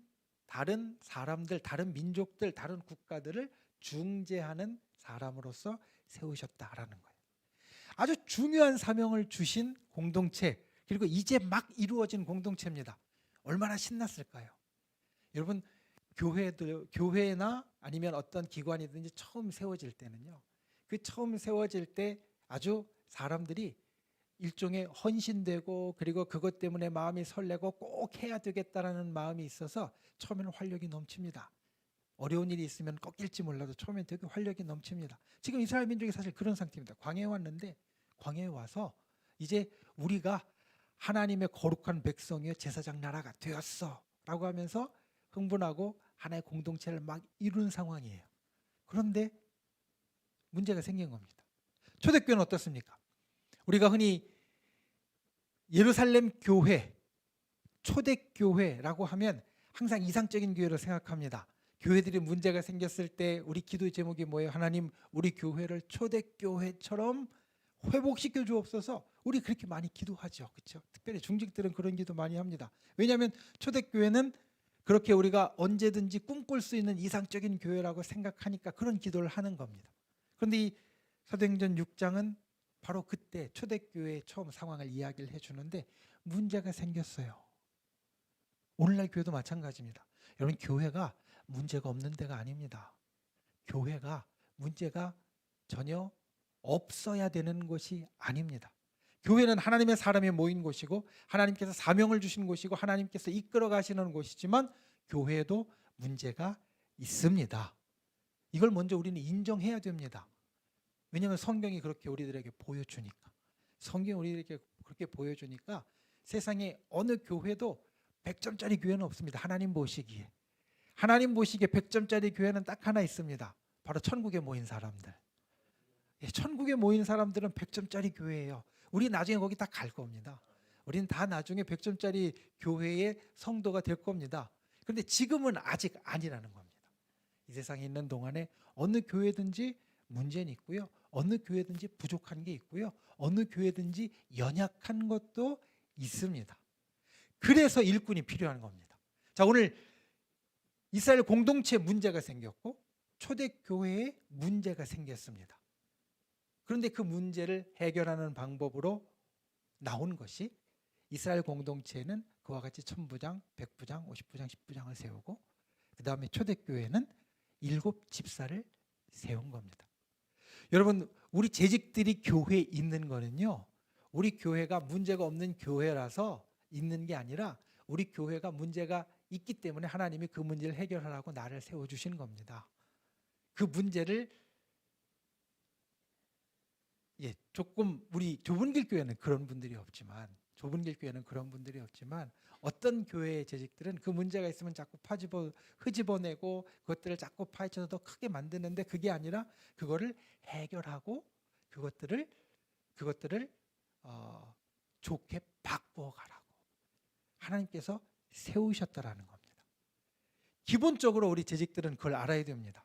사람들, 다른 민족들, 다른 국가들을 중재하는 사람으로서 세우셨다라는 거예요. 아주 중요한 사명을 주신 공동체, 그리고 이제 막 이루어진 공동체입니다. 얼마나 신났을까요? 여러분, 교회나 아니면 어떤 기관이든지 처음 세워질 때는요, 그 처음 세워질 때 아주 사람들이 일종의 헌신되고, 그리고 그것 때문에 마음이 설레고 꼭 해야 되겠다라는 마음이 있어서 처음에는 활력이 넘칩니다. 어려운 일이 있으면 꺾일지 몰라도 처음엔 되게 활력이 넘칩니다. 지금 이스라엘 민족이 사실 그런 상태입니다. 광야에 왔는데, 광야에 와서 이제 우리가 하나님의 거룩한 백성이여 제사장 나라가 되었어 라고 하면서 흥분하고 하나의 공동체를 막 이룬 상황이에요. 그런데 문제가 생긴 겁니다. 초대교회는 어떻습니까? 우리가 흔히 예루살렘 교회, 초대교회라고 하면 항상 이상적인 교회를 생각합니다. 교회들이 문제가 생겼을 때 우리 기도 제목이 뭐예요? 하나님, 우리 교회를 초대교회처럼 회복시켜 주옵소서. 우리 그렇게 많이 기도하죠. 그렇죠? 특별히 중직들은 그런 기도 많이 합니다. 왜냐하면 초대교회는 그렇게 우리가 언제든지 꿈꿀 수 있는 이상적인 교회라고 생각하니까 그런 기도를 하는 겁니다. 그런데 이 사도행전 6장은 바로 그때 초대교회의 처음 상황을 이야기를 해주는데 문제가 생겼어요. 오늘날 교회도 마찬가지입니다. 여러분, 교회가 문제가 없는 데가 아닙니다. 교회가 문제가 전혀 없어야 되는 것이 아닙니다. 교회는 하나님의 사람이 모인 곳이고 하나님께서 사명을 주신 곳이고 하나님께서 이끌어 가시는 곳이지만 교회에도 문제가 있습니다. 이걸 먼저 우리는 인정해야 됩니다. 왜냐하면 성경이 그렇게 우리들에게 보여주니까. 성경이 우리에게 그렇게 보여주니까 세상에 어느 교회도 100점짜리 교회는 없습니다. 하나님 보시기에. 하나님 보시기에 100점짜리 교회는 딱 하나 있습니다. 바로 천국에 모인 사람들. 천국에 모인 사람들은 100점짜리 교회예요. 우리 나중에 거기 다 갈 겁니다. 우리는 다 나중에 100점짜리 교회의 성도가 될 겁니다. 그런데 지금은 아직 아니라는 겁니다. 이 세상에 있는 동안에 어느 교회든지 문제는 있고요. 어느 교회든지 부족한 게 있고요. 어느 교회든지 연약한 것도 있습니다. 그래서 일꾼이 필요한 겁니다. 자, 오늘 이스라엘 공동체에 문제가 생겼고 초대교회에 문제가 생겼습니다. 그런데 그 문제를 해결하는 방법으로 나온 것이 이스라엘 공동체에는 그와 같이 1000부장, 100부장, 50부장, 10부장을 세우고 그 다음에 초대교회는 7집사를 세운 겁니다. 여러분, 우리 재직들이 교회에 있는 거는요, 우리 교회가 문제가 없는 교회라서 있는 게 아니라 우리 교회가 문제가 있기 때문에 하나님이 그 문제를 해결하라고 나를 세워주신 겁니다. 그 문제를 조금 우리 좁은 길 교회는 그런 분들이 없지만 어떤 교회의 재직들은 그 문제가 있으면 자꾸 흐집어내고 그것들을 자꾸 파헤쳐서 더 크게 만드는데 그게 아니라 그거를 해결하고 그것들을 좋게 바꾸어 가라고 하나님께서 세우셨다라는 겁니다. 기본적으로 우리 재직들은 그걸 알아야 됩니다.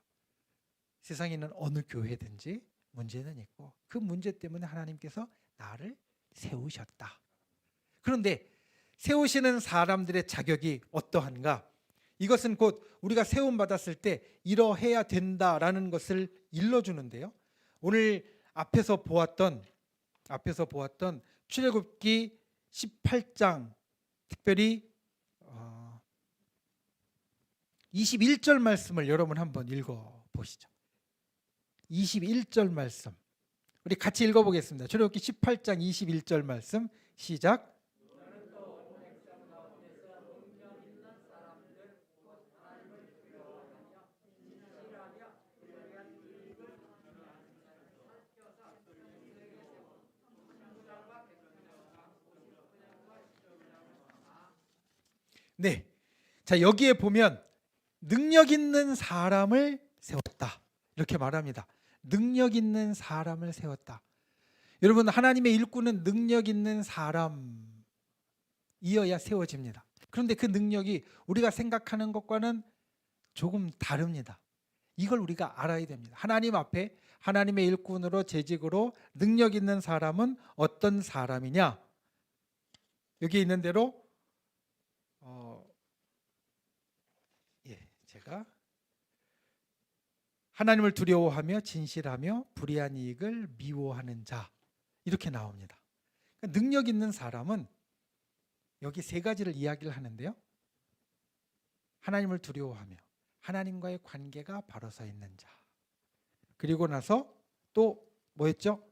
세상에 있는 어느 교회든지 문제는 있고 그 문제 때문에 하나님께서 나를 세우셨다. 그런데 세우시는 사람들의 자격이 어떠한가? 이것은 곧 우리가 세움 받았을 때 이러해야 된다라는 것을 일러주는데요. 오늘 앞에서 보았던 출애굽기 18장 특별히 21절 말씀을 여러분 한번 읽어 보시죠. 21절 말씀 우리 같이 읽어보겠습니다. 출애굽기 18장 21절 말씀 시작. 네, 자 여기에 보면 능력 있는 사람을 세웠다 이렇게 말합니다. 능력 있는 사람을 세웠다. 여러분, 하나님의 일꾼은 능력 있는 사람이어야 세워집니다. 그런데 그 능력이 우리가 생각하는 것과는 조금 다릅니다. 이걸 우리가 알아야 됩니다. 하나님 앞에 하나님의 일꾼으로 재직으로 능력 있는 사람은 어떤 사람이냐? 여기 있는 대로 제가 하나님을 두려워하며 진실하며 불의한 이익을 미워하는 자 이렇게 나옵니다. 그러니까 능력 있는 사람은 여기 세 가지를 이야기를 하는데요. 하나님을 두려워하며 하나님과의 관계가 바로 서 있는 자. 그리고 나서 또 뭐였죠?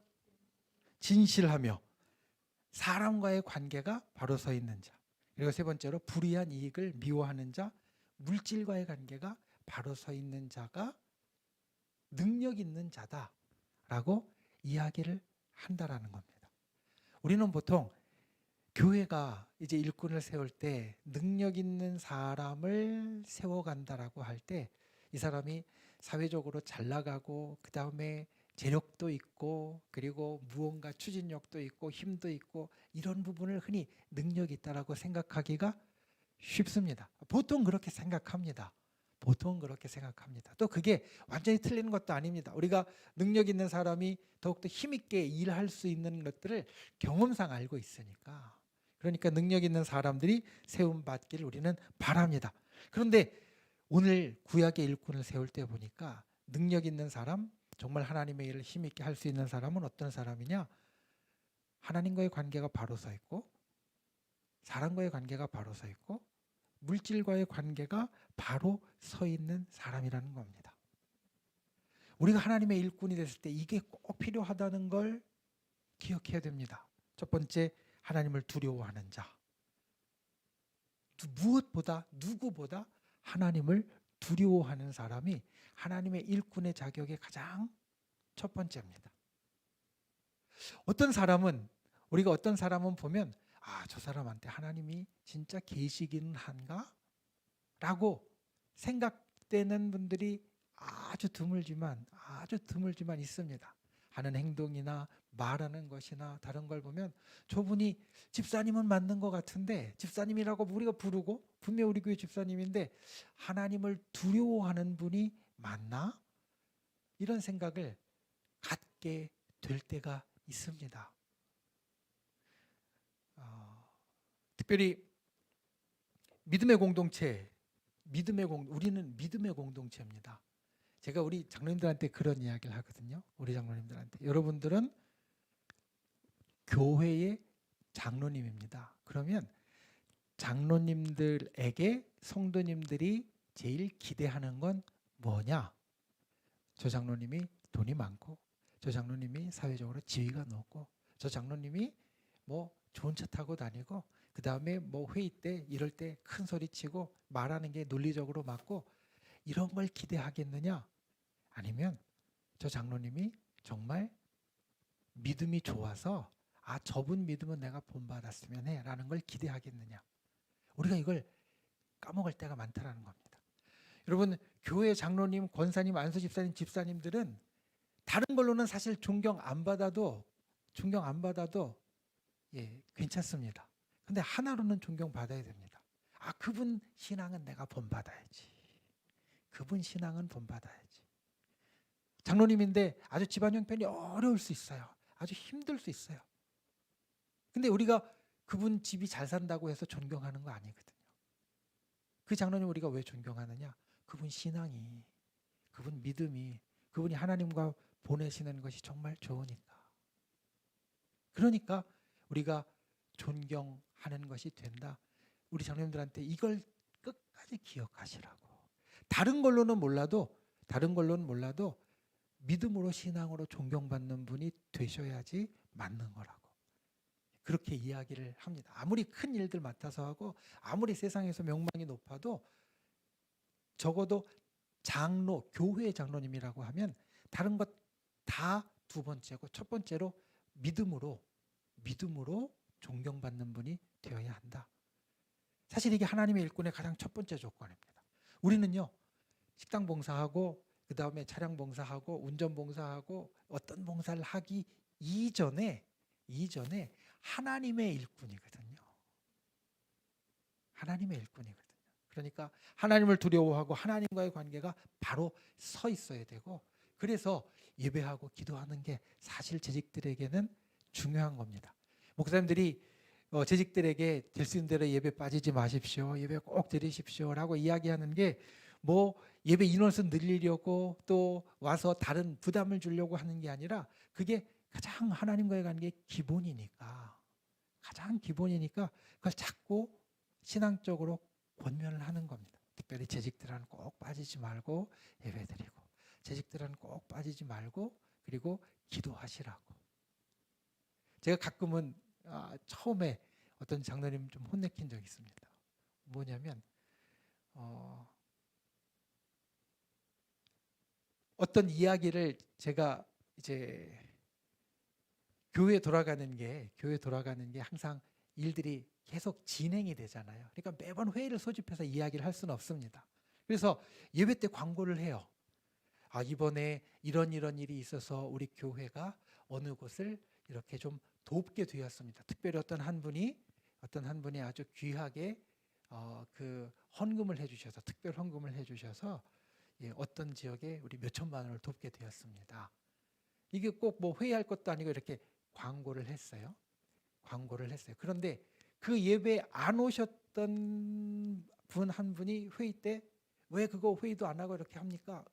진실하며 사람과의 관계가 바로 서 있는 자. 그리고 세 번째로 불의한 이익을 미워하는 자, 물질과의 관계가 바로 서 있는 자가 능력 있는 자다라고 이야기를 한다라는 겁니다. 우리는 보통 교회가 이제 일꾼을 세울 때 능력 있는 사람을 세워간다라고 할 때 이 사람이 사회적으로 잘 나가고 그 다음에 재력도 있고 그리고 무언가 추진력도 있고 힘도 있고 이런 부분을 흔히 능력이 있다라고 생각하기가 쉽습니다. 보통 그렇게 생각합니다. 보통 그렇게 생각합니다. 또 그게 완전히 틀린 것도 아닙니다. 우리가 능력 있는 사람이 더욱더 힘있게 일할 수 있는 것들을 경험상 알고 있으니까. 그러니까 능력 있는 사람들이 세움 받기를 우리는 바랍니다. 그런데 오늘 구약의 일꾼을 세울 때 보니까 능력 있는 사람, 정말 하나님의 일을 힘있게 할 수 있는 사람은 어떤 사람이냐? 하나님과의 관계가 바로 서 있고 사람과의 관계가 바로 서 있고 물질과의 관계가 바로 서 있는 사람이라는 겁니다. 우리가 하나님의 일꾼이 됐을 때 이게 꼭 필요하다는 걸 기억해야 됩니다. 첫 번째, 하나님을 두려워하는 자. 무엇보다 누구보다 하나님을 두려워하는 사람이 하나님의 일꾼의 자격의 가장 첫 번째입니다. 우리가 어떤 사람은 보면 저 사람한테 하나님이 진짜 계시기는 한가? 라고 생각되는 분들이 아주 드물지만 있습니다. 하는 행동이나 말하는 것이나 다른 걸 보면 저분이 집사님은 맞는 것 같은데 집사님이라고 우리가 부르고 분명 우리 교회 집사님인데 하나님을 두려워하는 분이 맞나? 이런 생각을 갖게 될 때가 있습니다. 특별히 믿음의 공동체, 우리는 믿음의 공동체입니다. 제가 우리 장로님들한테 그런 이야기를 하거든요. 우리 장로님들한테. 여러분들은 교회의 장로님입니다. 그러면 장로님들에게 성도님들이 제일 기대하는 건 뭐냐? 저 장로님이 돈이 많고 저 장로님이 사회적으로 지위가 높고 저 장로님이 뭐 좋은 차 타고 다니고 그 다음에 뭐 회의 때 이럴 때 큰 소리 치고 말하는 게 논리적으로 맞고 이런 걸 기대하겠느냐? 아니면 저 장로님이 정말 믿음이 좋아서 저분 믿으면 내가 본받았으면 해 라는 걸 기대하겠느냐? 우리가 이걸 까먹을 때가 많다라는 겁니다. 여러분, 교회 장로님, 권사님, 안수 집사님, 집사님들은 다른 걸로는 사실 존경 안 받아도 괜찮습니다. 근데 하나로는 존경받아야 됩니다. 그분 신앙은 내가 본받아야지. 그분 신앙은 본받아야지. 장로님인데 아주 집안 형편이 어려울 수 있어요. 아주 힘들 수 있어요. 근데 우리가 그분 집이 잘 산다고 해서 존경하는 거 아니거든요. 그 장로님 우리가 왜 존경하느냐? 그분 신앙이, 그분 믿음이, 그분이 하나님과 보내시는 것이 정말 좋으니까. 그러니까 우리가 존경하는 것이 된다. 우리 장로님들한테 이걸 끝까지 기억하시라고. 다른 걸로는 몰라도 믿음으로 신앙으로 존경받는 분이 되셔야지 맞는 거라고. 그렇게 이야기를 합니다. 아무리 큰 일들 맡아서 하고 아무리 세상에서 명망이 높아도 적어도 장로, 교회 장로님이라고 하면 다른 것 다 두 번째고 첫 번째로 믿음으로 존경받는 분이 되어야 한다. 사실 이게 하나님의 일꾼의 가장 첫 번째 조건입니다. 우리는요, 식당 봉사하고 그 다음에 차량 봉사하고 운전 봉사하고 어떤 봉사를 하기 이전에 하나님의 일꾼이거든요. 하나님의 일꾼이거든요. 그러니까 하나님을 두려워하고 하나님과의 관계가 바로 서 있어야 되고, 그래서 예배하고 기도하는 게 사실 재직들에게는 중요한 겁니다. 목사님들이 재직들에게 될 수 있는 대로 예배 빠지지 마십시오. 예배 꼭 드리십시오. 라고 이야기하는 게 뭐 예배 인원수 늘리려고 또 와서 다른 부담을 주려고 하는 게 아니라 그게 가장 하나님과의 관계의 기본이니까 그걸 자꾸 신앙적으로 권면을 하는 겁니다. 특별히 재직들은 꼭 빠지지 말고 예배드리고 재직들은 꼭 빠지지 말고 그리고 기도하시라고. 제가 가끔은 처음에 어떤 장로님 좀 혼내킨 적이 있습니다. 뭐냐면 어떤 이야기를 제가 이제 교회 돌아가는 게 항상 일들이 계속 진행이 되잖아요. 그러니까 매번 회의를 소집해서 이야기를 할 수는 없습니다. 그래서 예배 때 광고를 해요. 이번에 이런 일이 있어서 우리 교회가 어느 곳을 이렇게 좀 돕게 되었습니다. 특별히 어떤 한 분이 아주 귀하게 그 헌금을 해주셔서, 특별 헌금을 해주셔서 어떤 지역에 우리 몇 천만 원을 돕게 되었습니다. 이게 꼭 뭐 회의할 것도 아니고 이렇게 광고를 했어요. 그런데 그 예배에 안 오셨던 분 한 분이 회의 때 왜 그거 회의도 안 하고 이렇게 합니까?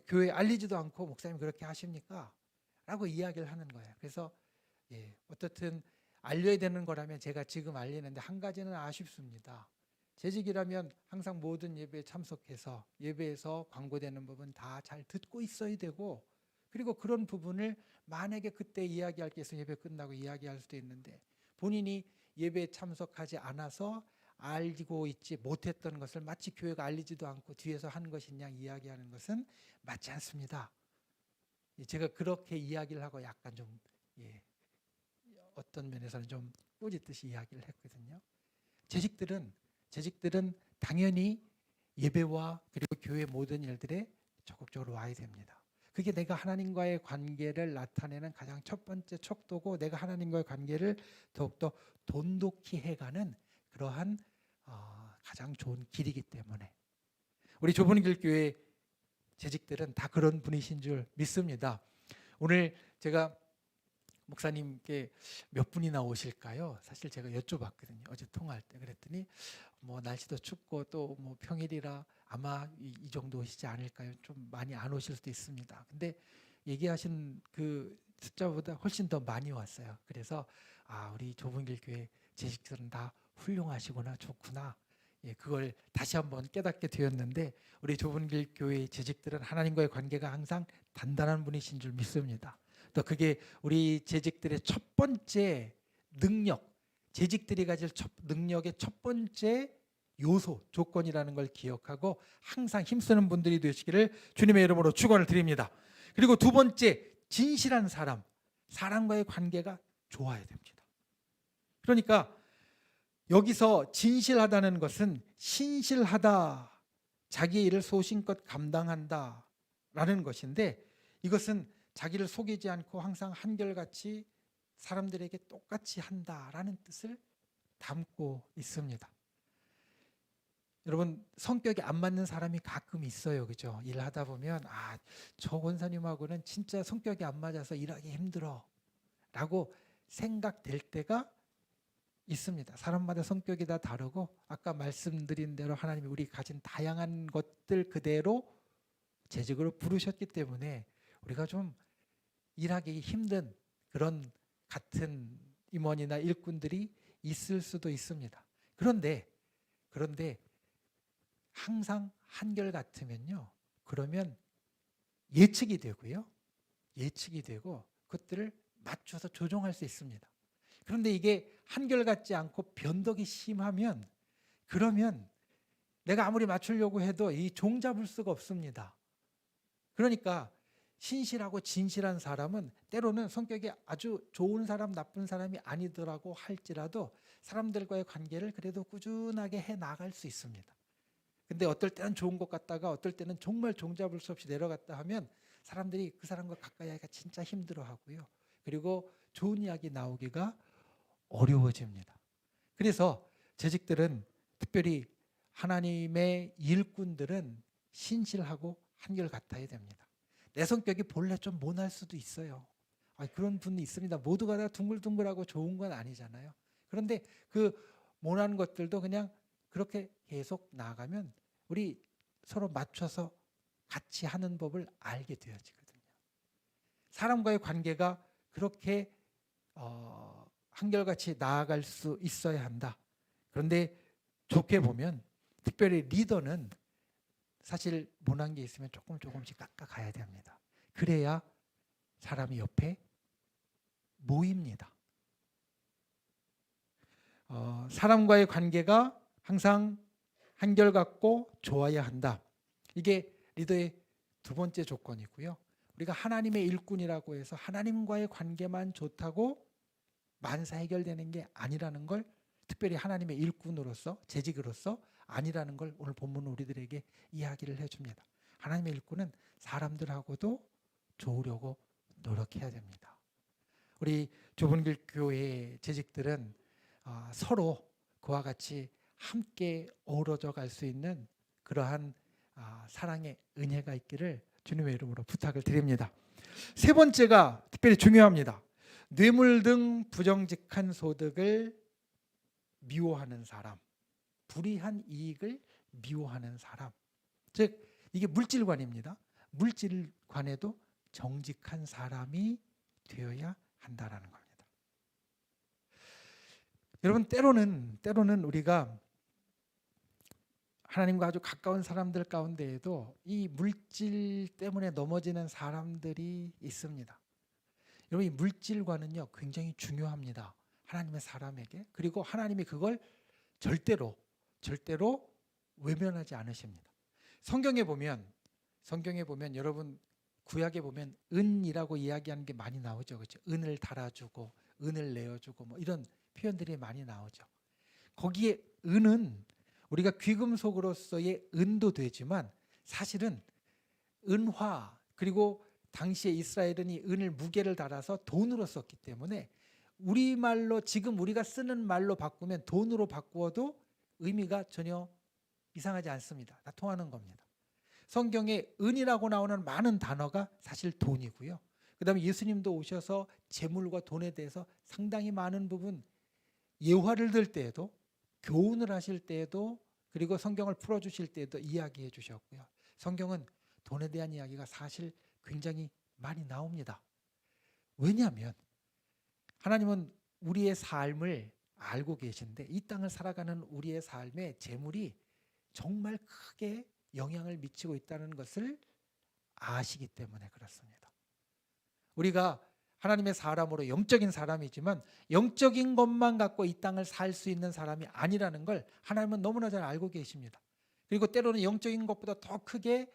교회에 알리지도 않고 목사님 그렇게 하십니까? 라고 이야기를 하는 거예요. 그래서 어떻든 알려야 되는 거라면 제가 지금 알리는데 한 가지는 아쉽습니다. 재직이라면 항상 모든 예배에 참석해서 예배에서 광고되는 부분 다 잘 듣고 있어야 되고, 그리고 그런 부분을 만약에 그때 이야기할 게 있으면 예배 끝나고 이야기할 수도 있는데, 본인이 예배에 참석하지 않아서 알고 있지 못했던 것을 마치 교회가 알리지도 않고 뒤에서 한 것이냐 이야기하는 것은 맞지 않습니다. 제가 그렇게 이야기를 하고 약간 좀 어떤 면에서는 좀 꾸짖듯이 이야기를 했거든요. 재직들은 당연히 예배와 그리고 교회 모든 일들에 적극적으로 와야 됩니다. 그게 내가 하나님과의 관계를 나타내는 가장 첫 번째 척도고, 내가 하나님과의 관계를 더욱더 돈독히 해가는 그러한 가장 좋은 길이기 때문에 우리 좁은 길 교회 재직들은 다 그런 분이신 줄 믿습니다. 오늘 제가 목사님께 몇 분이나 오실까요? 사실 제가 여쭤봤거든요. 어제 통화할 때 그랬더니 뭐 날씨도 춥고 또 뭐 평일이라 아마 이 정도 오시지 않을까요? 좀 많이 안 오실 수도 있습니다. 근데 얘기하신 그 숫자보다 훨씬 더 많이 왔어요. 그래서 우리 좁은 길 교회 재직들은 다 훌륭하시구나, 좋구나. 그걸 다시 한번 깨닫게 되었는데, 우리 좁은 길 교회 재직들은 하나님과의 관계가 항상 단단한 분이신 줄 믿습니다. 또 그게 우리 재직들의 첫 번째 능력, 재직들이 가질 능력의 첫 번째 요소, 조건이라는 걸 기억하고 항상 힘쓰는 분들이 되시기를 주님의 이름으로 축원을 드립니다. 그리고 두 번째, 진실한 사람과의 관계가 좋아야 됩니다. 그러니까 여기서 진실하다는 것은 신실하다, 자기의 일을 소신껏 감당한다 라는 것인데, 이것은 자기를 속이지 않고 항상 한결같이 사람들에게 똑같이 한다라는 뜻을 담고 있습니다. 여러분, 성격이 안 맞는 사람이 가끔 있어요. 그죠? 일하다 보면 저 권사님하고는 진짜 성격이 안 맞아서 일하기 힘들어 라고 생각될 때가 있습니다. 사람마다 성격이 다 다르고, 아까 말씀드린 대로 하나님이 우리 가진 다양한 것들 그대로 재직으로 부르셨기 때문에 우리가 좀 일하기 힘든 그런 같은 임원이나 일꾼들이 있을 수도 있습니다. 그런데 항상 한결같으면요, 그러면 예측이 되고 그것들을 맞춰서 조정할 수 있습니다. 그런데 이게 한결같지 않고 변덕이 심하면, 그러면 내가 아무리 맞추려고 해도 이 종 잡을 수가 없습니다. 그러니까 신실하고 진실한 사람은 때로는 성격이 아주 좋은 사람, 나쁜 사람이 아니더라고 할지라도 사람들과의 관계를 그래도 꾸준하게 해 나갈 수 있습니다. 근데 어떨 때는 좋은 것 같다가 어떨 때는 정말 종잡을 수 없이 내려갔다 하면 사람들이 그 사람과 가까이 하기가 진짜 힘들어하고요. 그리고 좋은 이야기 나오기가 어려워집니다. 그래서 재직들은, 특별히 하나님의 일꾼들은 신실하고 한결같아야 됩니다. 내 성격이 본래 좀 모날 수도 있어요. 그런 분이 있습니다. 모두가 다 둥글둥글하고 좋은 건 아니잖아요. 그런데 그 모난 것들도 그냥 그렇게 계속 나아가면 우리 서로 맞춰서 같이 하는 법을 알게 되어지거든요. 사람과의 관계가 그렇게 한결같이 나아갈 수 있어야 한다. 그런데 좋게 보면 특별히 리더는 사실 모난 게 있으면 조금씩 깎아가야 됩니다. 그래야 사람이 옆에 모입니다. 사람과의 관계가 항상 한결같고 좋아야 한다. 이게 리더의 두 번째 조건이고요. 우리가 하나님의 일꾼이라고 해서 하나님과의 관계만 좋다고 만사 해결되는 게 아니라는 걸, 특별히 하나님의 일꾼으로서, 재직으로서 아니라는 걸 오늘 본문은 우리들에게 이야기를 해줍니다. 하나님의 일꾼은 사람들하고도 좋으려고 노력해야 됩니다. 우리 좁은 길 교회 재직들은 서로 그와 같이 함께 어우러져 갈 수 있는 그러한 사랑의 은혜가 있기를 주님의 이름으로 부탁을 드립니다. 세 번째가 특별히 중요합니다. 뇌물 등 부정직한 소득을 미워하는 사람, 불이한 이익을 미워하는 사람. 즉 이게 물질관입니다. 물질관에도 정직한 사람이 되어야 한다라는 겁니다. 여러분 때로는 우리가 하나님과 아주 가까운 사람들 가운데에도 이 물질 때문에 넘어지는 사람들이 있습니다. 여러분 이 물질관은요 굉장히 중요합니다. 하나님의 사람에게. 그리고 하나님이 그걸 절대로 외면하지 않으십니다. 성경에 보면 여러분 구약에 보면 은이라고 이야기하는 게 많이 나오죠. 그렇죠? 은을 달아주고 은을 내어주고 뭐 이런 표현들이 많이 나오죠. 거기에 은은 우리가 귀금속으로서의 은도 되지만 사실은 은화 그리고 당시에 이스라엘은 이 은을 무게를 달아서 돈으로 썼기 때문에 우리말로 지금 우리가 쓰는 말로 바꾸면 돈으로 바꾸어도 의미가 전혀 이상하지 않습니다. 다 통하는 겁니다. 성경에 은이라고 나오는 많은 단어가 사실 돈이고요. 그 다음에 예수님도 오셔서 재물과 돈에 대해서 상당히 많은 부분 예화를 들 때에도 교훈을 하실 때에도 그리고 성경을 풀어주실 때에도 이야기해 주셨고요. 성경은 돈에 대한 이야기가 사실 굉장히 많이 나옵니다. 왜냐하면 하나님은 우리의 삶을 알고 계신데 이 땅을 살아가는 우리의 삶에 재물이 정말 크게 영향을 미치고 있다는 것을 아시기 때문에 그렇습니다. 우리가 하나님의 사람으로 영적인 사람이지만 영적인 것만 갖고 이 땅을 살 수 있는 사람이 아니라는 걸 하나님은 너무나 잘 알고 계십니다. 그리고 때로는 영적인 것보다 더 크게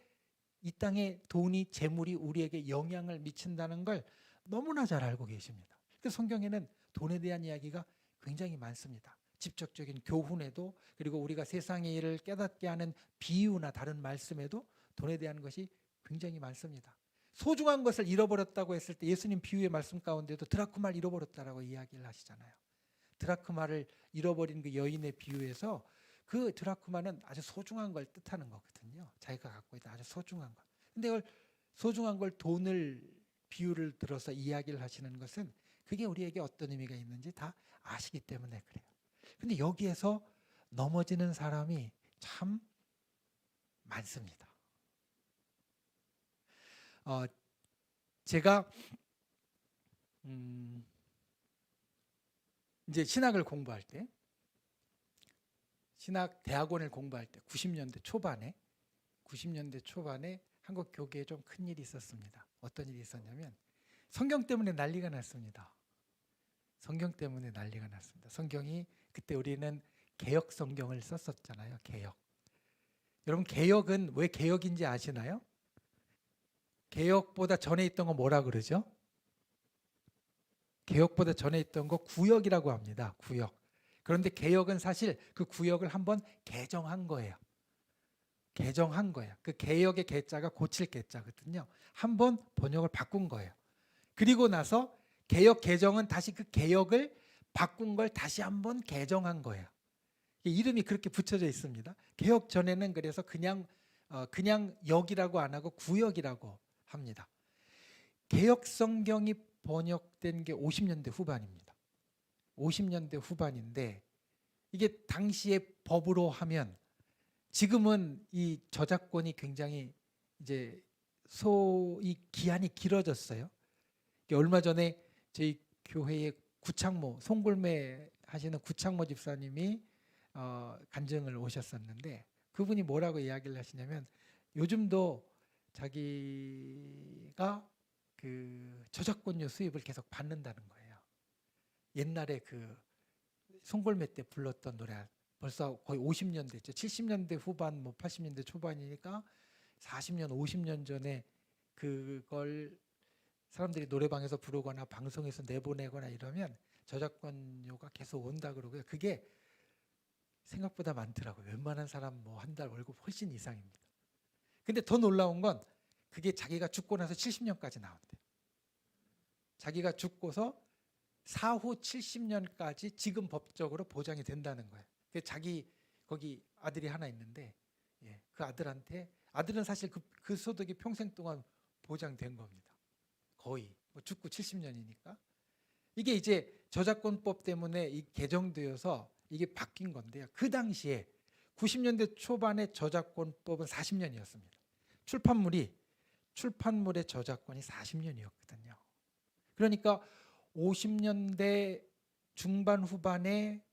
이 땅의 돈이 재물이 우리에게 영향을 미친다는 걸 너무나 잘 알고 계십니다. 그래서 성경에는 돈에 대한 이야기가 굉장히 많습니다. 직접적인 교훈에도 그리고 우리가 세상의 일을 깨닫게 하는 비유나 다른 말씀에도 돈에 대한 것이 굉장히 많습니다. 소중한 것을 잃어버렸다고 했을 때 예수님 비유의 말씀 가운데도 드라크마를 잃어버렸다라고 이야기를 하시잖아요. 드라크마를 잃어버린 그 여인의 비유에서 그 드라크마는 아주 소중한 걸 뜻하는 거거든요. 자기가 갖고 있는 아주 소중한 것. 근데 그걸 소중한 걸 돈을 비유를 들어서 이야기를 하시는 것은 그게 우리에게 어떤 의미가 있는지 다 아시기 때문에 그래요. 근데 여기에서 넘어지는 사람이 참 많습니다. 제가 이제 신학을 공부할 때, 신학 대학원을 공부할 때 90년대 초반에 한국 교계에 좀 큰 일이 있었습니다. 어떤 일이 있었냐면 성경 때문에 난리가 났습니다. 성경이 그때 우리는 개역 성경을 썼었잖아요. 개역. 여러분 개역은 왜 개역인지 아시나요? 개역보다 전에 있던 거 뭐라 그러죠? 개역보다 전에 있던 거 구역이라고 합니다. 구역. 그런데 개역은 사실 그 구역을 한번 개정한 거예요. 그 개역의 개자가 고칠 개자거든요. 한번 번역을 바꾼 거예요. 그리고 나서 개역 개정은 다시 그 개역을 바꾼 걸 다시 한번 개정한 거예요. 이름이 그렇게 붙여져 있습니다. 개역 전에는 그래서 그냥 역이라고 안 하고 구역이라고 합니다. 개역 성경이 번역된 게 50년대 후반입니다. 50년대 후반인데 이게 당시의 법으로 하면 지금은 이 저작권이 굉장히 이제 이 기한이 길어졌어요. 얼마 전에 저희 교회의 구창모 송골매 하시는 구창모 집사님이 간증을 오셨었는데 그분이 뭐라고 이야기를 하시냐면 요즘도 자기가 그 저작권료 수입을 계속 받는다는 거예요. 옛날에 그 송골매 때 불렀던 노래 벌써 거의 50년 됐죠. 70년대 후반 뭐 80년대 초반이니까 40년 50년 전에 그걸 사람들이 노래방에서 부르거나 방송에서 내보내거나 이러면 저작권료가 계속 온다 그러고요. 그게 생각보다 많더라고요. 웬만한 사람 뭐 한 달 월급 훨씬 이상입니다. 근데 더 놀라운 건 그게 자기가 죽고 나서 70년까지 나온대요. 자기가 죽고서 사후 70년까지 지금 법적으로 보장이 된다는 거예요. 자기 거기 아들이 하나 있는데 그 아들한테 아들은 사실 그 소득이 평생 동안 보장된 겁니다. 거의 뭐 죽고 70년이니까 이게 이제 저작권법 때문에 이 개정되어서 이게 바뀐 건데요. 그 당시에 90년대 초반에 저작권법은 40년이었습니다. 출판물의 저작권이 40년이었거든요. 그러니까 50년대 중반 후반에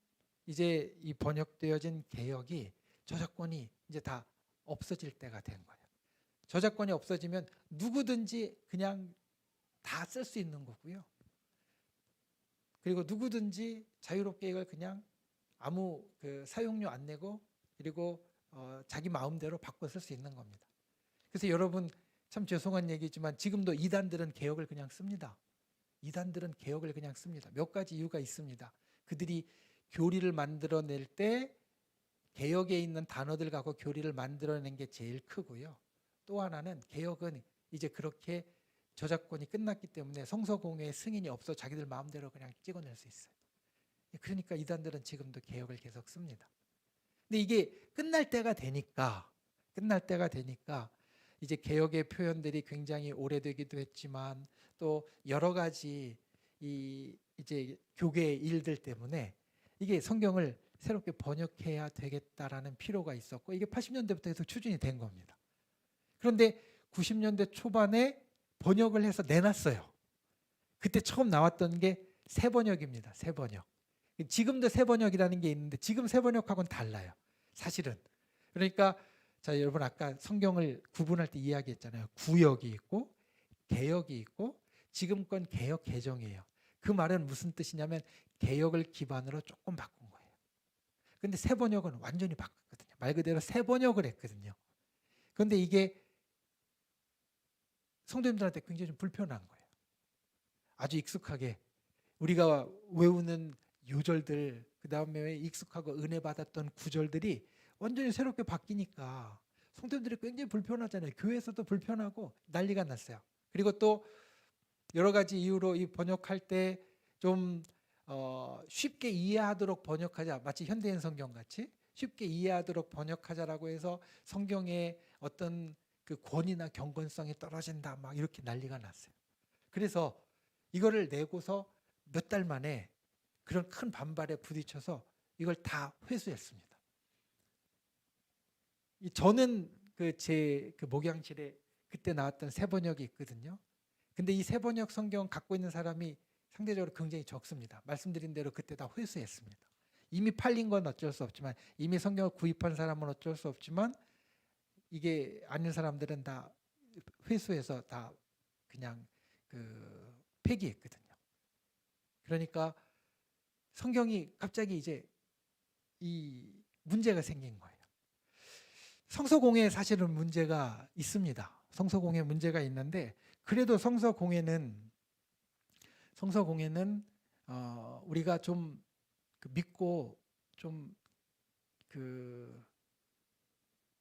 이제 이 번역되어진 개역이 저작권이 이제 다 없어질 때가 된 거예요. 저작권이 없어지면 누구든지 그냥 다 쓸 수 있는 거고요. 그리고 누구든지 자유롭게 이걸 그냥 아무 그 사용료 안 내고 그리고 자기 마음대로 바꿔 쓸 수 있는 겁니다. 그래서 여러분 참 죄송한 얘기지만 지금도 이단들은 개역을 그냥 씁니다. 이단들은 개역을 그냥 씁니다. 몇 가지 이유가 있습니다. 그들이 교리를 만들어낼 때 개역에 있는 단어들 갖고 교리를 만들어낸 게 제일 크고요. 또 하나는 개역은 이제 그렇게 저작권이 끝났기 때문에 성서공회의 승인이 없어 자기들 마음대로 그냥 찍어낼 수 있어요. 그러니까 이단들은 지금도 개역을 계속 씁니다. 근데 이게 끝날 때가 되니까 이제 개역의 표현들이 굉장히 오래되기도 했지만 또 여러 가지 이제 교계의 일들 때문에 이게 성경을 새롭게 번역해야 되겠다라는 필요가 있었고 이게 80년대부터 계속 추진이 된 겁니다. 그런데 90년대 초반에 번역을 해서 내놨어요. 그때 처음 나왔던 게 새번역입니다. 새번역. 지금도 새번역이라는 게 있는데 지금 새번역하고는 달라요. 사실은. 그러니까 자 여러분 아까 성경을 구분할 때 이야기했잖아요. 구역이 있고 개역이 있고 지금 건 개역 개정이에요. 그 말은 무슨 뜻이냐면 개역을 기반으로 조금 바꾼 거예요. 근데 새번역은 완전히 바꿨거든요. 말 그대로 새번역을 했거든요. 그런데 이게 성도님들한테 굉장히 좀 불편한 거예요. 아주 익숙하게 우리가 외우는 요절들 그 다음에 익숙하고 은혜 받았던 구절들이 완전히 새롭게 바뀌니까 성도님들이 굉장히 불편하잖아요. 교회에서도 불편하고 난리가 났어요. 그리고 또 여러 가지 이유로 이 번역할 때 좀 쉽게 이해하도록 번역하자. 마치 현대인 성경 같이 쉽게 이해하도록 번역하자라고 해서 성경의 어떤 그 권위나 경건성이 떨어진다 막 이렇게 난리가 났어요. 그래서 이거를 내고서 몇 달 만에 그런 큰 반발에 부딪혀서 이걸 다 회수했습니다. 저는 제 목양실에 그때 나왔던 새번역이 있거든요. 근데 이 새번역 성경 갖고 있는 사람이 상대적으로 굉장히 적습니다. 말씀드린 대로 그때 다 회수했습니다. 이미 팔린 건 어쩔 수 없지만 이미 성경을 구입한 사람은 어쩔 수 없지만 이게 아닌 사람들은 다 회수해서 다 그냥 폐기했거든요. 그러니까 성경이 갑자기 이제 이 문제가 생긴 거예요. 성서공회에 사실은 문제가 있습니다. 성서공회 문제가 있는데 그래도 성서공회는 우리가 좀 믿고 좀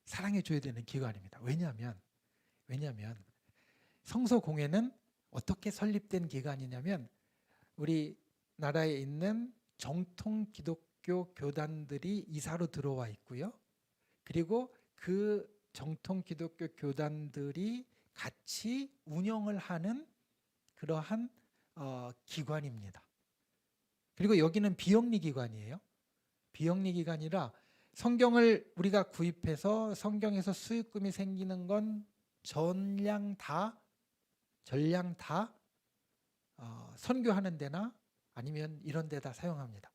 사랑해 줘야 되는 기관입니다. 왜냐하면 성서공회는 어떻게 설립된 기관이냐면 우리나라에 있는 정통 기독교 교단들이 이사로 들어와 있고요. 그리고 그 정통 기독교 교단들이 같이 운영을 하는 그러한 기관입니다. 그리고 여기는 비영리 기관이에요. 비영리 기관이라 성경을 우리가 구입해서 성경에서 수익금이 생기는 건 전량 다 선교하는 데나 아니면 이런 데다 사용합니다.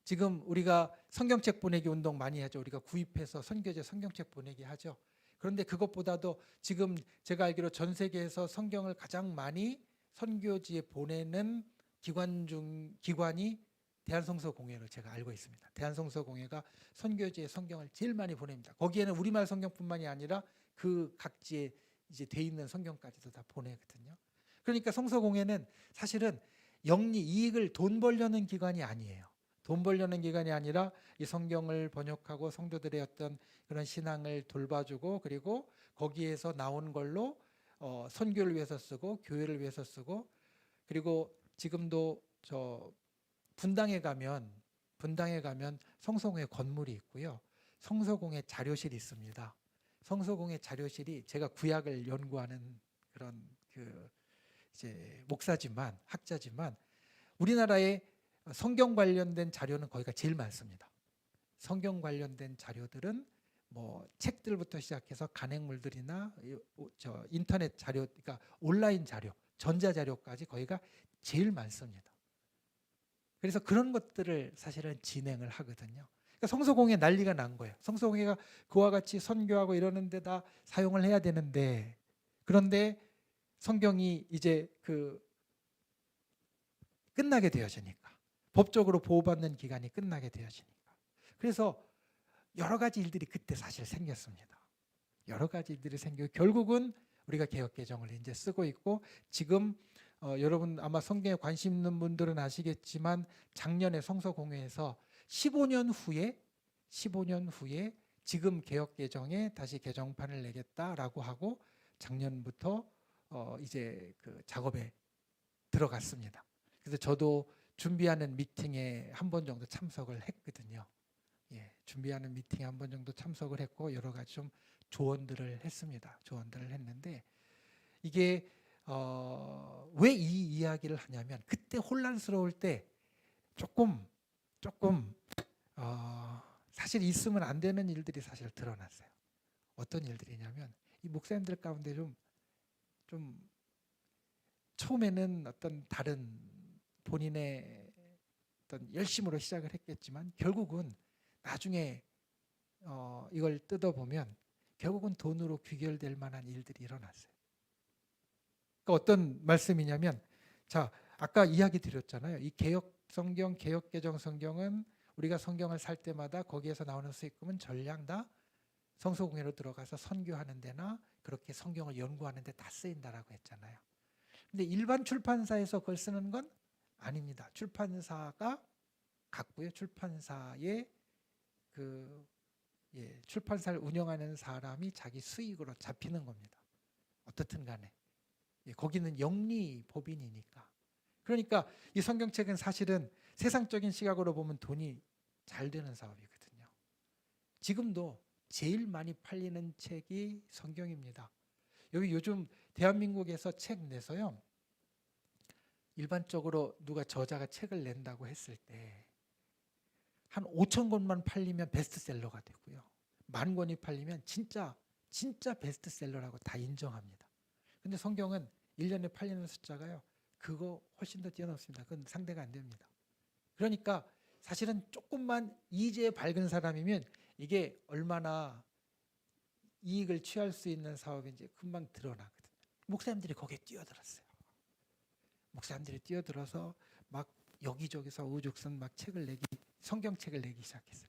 지금 우리가 성경책 보내기 운동 많이 하죠. 우리가 구입해서 선교제 성경책 보내기 하죠. 그런데 그것보다도 지금 제가 알기로 전 세계에서 성경을 가장 많이 선교지에 보내는 기관이 대한성서공회로 제가 알고 있습니다. 대한성서공회가 선교지에 성경을 제일 많이 보냅니다. 거기에는 우리말 성경뿐만이 아니라 그 각지에 이제 돼 있는 성경까지도 다 보내거든요. 그러니까 성서공회는 사실은 영리 이익을 돈 벌려는 기관이 아니에요. 돈 벌려는 기관이 아니라 이 성경을 번역하고 성도들의 어떤 그런 신앙을 돌봐주고 그리고 거기에서 나온 걸로 선교를 위해서 쓰고 교회를 위해서 쓰고, 그리고 지금도 저 분당에 가면 성서공회 건물이 있고요. 성서공회 자료실이 있습니다. 성서공회 자료실이 제가 구약을 연구하는 그런 이제 목사지만 학자지만 우리나라에 성경 관련된 자료는 거기가 제일 많습니다. 성경 관련된 자료들은 뭐 책들부터 시작해서 간행물들이나 저 인터넷 자료, 그러니까 온라인 자료, 전자 자료까지 거기가 제일 많습니다. 그래서 그런 것들을 사실은 진행을 하거든요. 그러니까 성서공회 난리가 난 거예요. 성서공회가 그와 같이 선교하고 이러는 데다 사용을 해야 되는데, 그런데 성경이 이제 끝나게 되어지니까, 법적으로 보호받는 기간이 끝나게 되어지니까, 그래서 여러 가지 일들이 그때 사실 생겼습니다. 여러 가지 일들이 생기고 결국은 우리가 개역개정을 이제 쓰고 있고, 지금 여러분 아마 성경에 관심 있는 분들은 아시겠지만 작년에 성서공회에서 15년 후에 지금 개역개정에 다시 개정판을 내겠다라고 하고 작년부터 이제 작업에 들어갔습니다. 그래서 저도 준비하는 미팅에 한 번 정도 참석을 했거든요. 예, 준비하는 미팅에 한 번 정도 참석을 했고 여러 가지 좀 조언들을 했습니다. 조언들을 했는데 이게 왜 이 이야기를 하냐면, 그때 혼란스러울 때 조금 사실 있으면 안 되는 일들이 사실 드러났어요. 어떤 일들이냐면, 이 목사님들 가운데 좀 처음에는 어떤 다른 본인의 어떤 열심으로 시작을 했겠지만 결국은 나중에 이걸 뜯어보면 결국은 돈으로 귀결될 만한 일들이 일어났어요. 그러니까 어떤 말씀이냐면, 자, 아까 이야기 드렸잖아요. 이 개역 성경, 개역 개정 성경은 우리가 성경을 살 때마다 거기에서 나오는 수익금은 전량 다 성서공회로 들어가서 선교하는 데나 그렇게 성경을 연구하는 데 다 쓰인다라고 했잖아요. 근데 일반 출판사에서 그걸 쓰는 건 아닙니다. 출판사가 갖고요. 출판사의 출판사를 운영하는 사람이 자기 수익으로 잡히는 겁니다. 어떻든 간에. 거기는 영리법인이니까. 그러니까 이 성경책은 사실은 세상적인 시각으로 보면 돈이 잘 되는 사업이거든요. 지금도 제일 많이 팔리는 책이 성경입니다. 여기 요즘 대한민국에서 책 내서요, 일반적으로 누가 저자가 책을 낸다고 했을 때 한 5천 권만 팔리면 베스트셀러가 되고요, 10,000권이 팔리면 진짜 베스트셀러라고 다 인정합니다. 근데 성경은 1년에 팔리는 숫자가요, 그거 훨씬 더 뛰어넘습니다. 그건 상대가 안 됩니다. 그러니까 사실은 조금만 이제 밝은 사람이면 이게 얼마나 이익을 취할 수 있는 사업인지 금방 드러나거든요. 목사님들이 거기에 뛰어들었어요. 목사님들이 뛰어들어서 막 여기저기서 우죽순 막 성경책을 내기 시작했어요.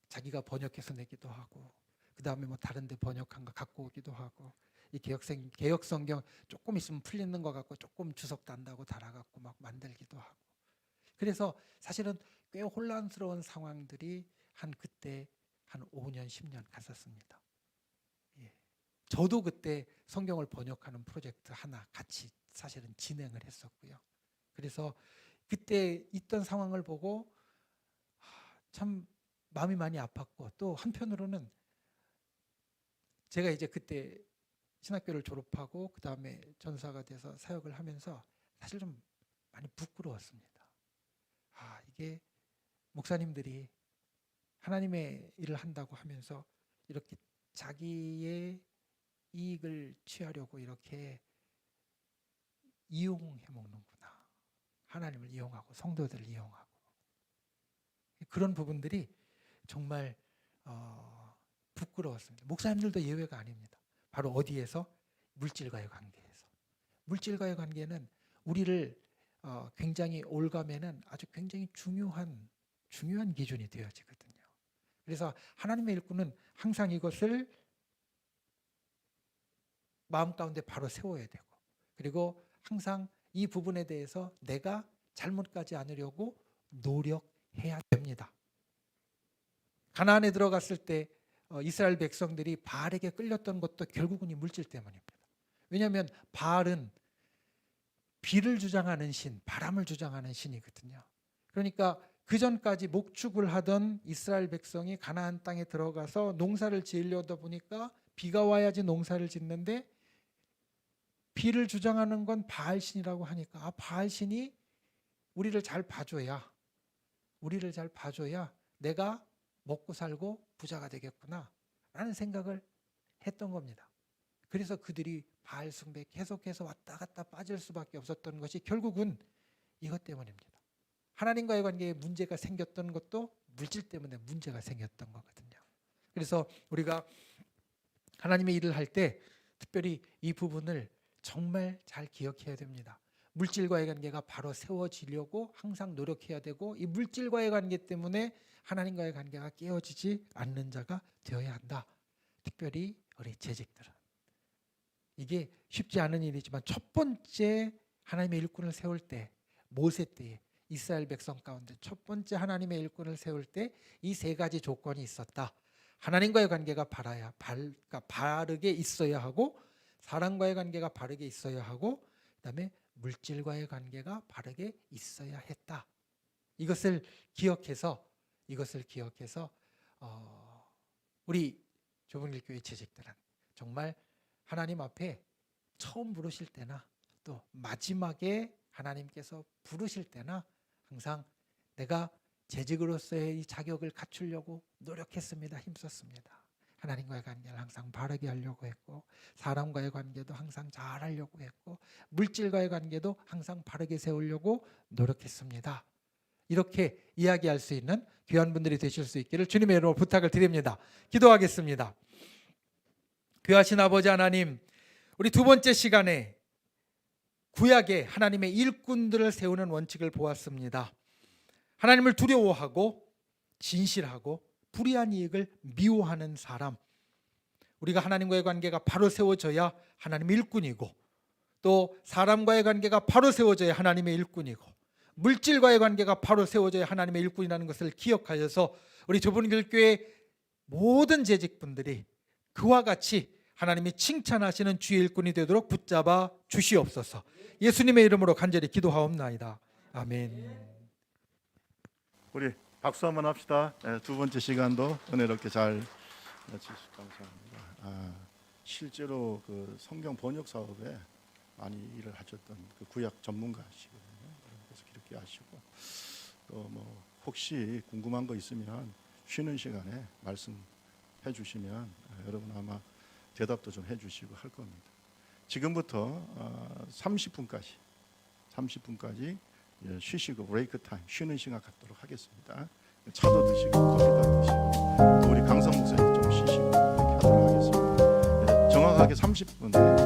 자기가 번역해서 내기도 하고, 그 다음에 뭐 다른 데 번역한 거 갖고 오기도 하고, 이 개역 성경 조금 있으면 풀리는 거 같고 조금 주석 단다고 달아갖고 막 만들기도 하고. 그래서 사실은 꽤 혼란스러운 상황들이 그때 한 5년 10년 갔었습니다. 예. 저도 그때 성경을 번역하는 프로젝트 하나 같이 사실은 진행을 했었고요. 그래서 그때 있던 상황을 보고 참 마음이 많이 아팠고, 또 한편으로는 제가 이제 그때 신학교를 졸업하고 그 다음에 전사가 돼서 사역을 하면서 사실 좀 많이 부끄러웠습니다. 이게 목사님들이 하나님의 일을 한다고 하면서 이렇게 자기의 이익을 취하려고 이렇게 이용해 먹는구나. 하나님을 이용하고 성도들을 이용하고. 그런 부분들이 정말 부끄러웠습니다. 목사님들도 예외가 아닙니다. 바로 어디에서? 물질과의 관계에서. 물질과의 관계는 우리를 굉장히 올가매는 아주 굉장히 중요한 기준이 되어지거든요. 그래서 하나님의 일꾼은 항상 이것을 마음 가운데 바로 세워야 되고, 그리고 항상 이 부분에 대해서 내가 잘못 가지 않으려고 노력해야 됩니다. 가나안에 들어갔을 때 이스라엘 백성들이 바알에게 끌렸던 것도 결국은 이 물질 때문입니다. 왜냐하면 바알은 비를 주장하는 신, 바람을 주장하는 신이거든요. 그러니까 그 전까지 목축을 하던 이스라엘 백성이 가나안 땅에 들어가서 농사를 지으려다 보니까 비가 와야지 농사를 짓는데 비를 주장하는 건 바알 신이라고 하니까 바알 신이 우리를 잘 봐줘야 내가 먹고 살고 부자가 되겠구나 라는 생각을 했던 겁니다. 그래서 그들이 바알 숭배에 계속해서 왔다 갔다 빠질 수밖에 없었던 것이 결국은 이것 때문입니다. 하나님과의 관계에 문제가 생겼던 것도 물질 때문에 문제가 생겼던 거거든요. 그래서 우리가 하나님의 일을 할 때 특별히 이 부분을 정말 잘 기억해야 됩니다. 물질과의 관계가 바로 세워지려고 항상 노력해야 되고 이 물질과의 관계 때문에 하나님과의 관계가 깨어지지 않는 자가 되어야 한다. 특별히 우리 재직들은. 이게 쉽지 않은 일이지만 첫 번째 하나님의 일꾼을 세울 때 모세 때에 이스라엘 백성 가운데 첫 번째 하나님의 일꾼을 세울 때 이 세 가지 조건이 있었다. 하나님과의 관계가 바르게 있어야 하고 사람과의 관계가 바르게 있어야 하고 그다음에 물질과의 관계가 바르게 있어야 했다. 이것을 기억해서 우리 좁은 길 교회 재직들은 정말 하나님 앞에 처음 부르실 때나 또 마지막에 하나님께서 부르실 때나 항상 내가 재직으로서의 이 자격을 갖추려고 노력했습니다. 힘썼습니다. 하나님과의 관계를 항상 바르게 하려고 했고 사람과의 관계도 항상 잘 하려고 했고 물질과의 관계도 항상 바르게 세우려고 노력했습니다. 이렇게 이야기할 수 있는 귀한 분들이 되실 수 있기를 주님의 이름으로 부탁을 드립니다. 기도하겠습니다. 귀하신 아버지 하나님, 우리 두 번째 시간에 구약에 하나님의 일꾼들을 세우는 원칙을 보았습니다. 하나님을 두려워하고 진실하고 불의한 이익을 미워하는 사람, 우리가 하나님과의 관계가 바로 세워져야 하나님의 일꾼이고 또 사람과의 관계가 바로 세워져야 하나님의 일꾼이고 물질과의 관계가 바로 세워져야 하나님의 일꾼이라는 것을 기억하여서 우리 좁은 길 교회 모든 재직분들이 그와 같이 하나님이 칭찬하시는 주의 일꾼이 되도록 붙잡아 주시옵소서. 예수님의 이름으로 간절히 기도하옵나이다. 아멘. 우리 박수 한번 합시다. 두 번째 시간도 은혜롭게 잘 마치시고 감사합니다. 실제로 그 성경 번역 사업에 많이 일을 하셨던 그 구약 전문가시거든요. 그래서 이렇게 하시고 또 뭐 혹시 궁금한 거 있으면 쉬는 시간에 말씀해 주시면 여러분 아마 대답도 좀 해주시고 할 겁니다. 지금부터 30분까지 쉬시고 브레이크 타임 쉬는 시간 갖도록 하겠습니다. 차도 드시고 커피도 드시고 또 우리 강성 목사님 좀 쉬시고 이렇게 하도록 하겠습니다. 정확하게 30분에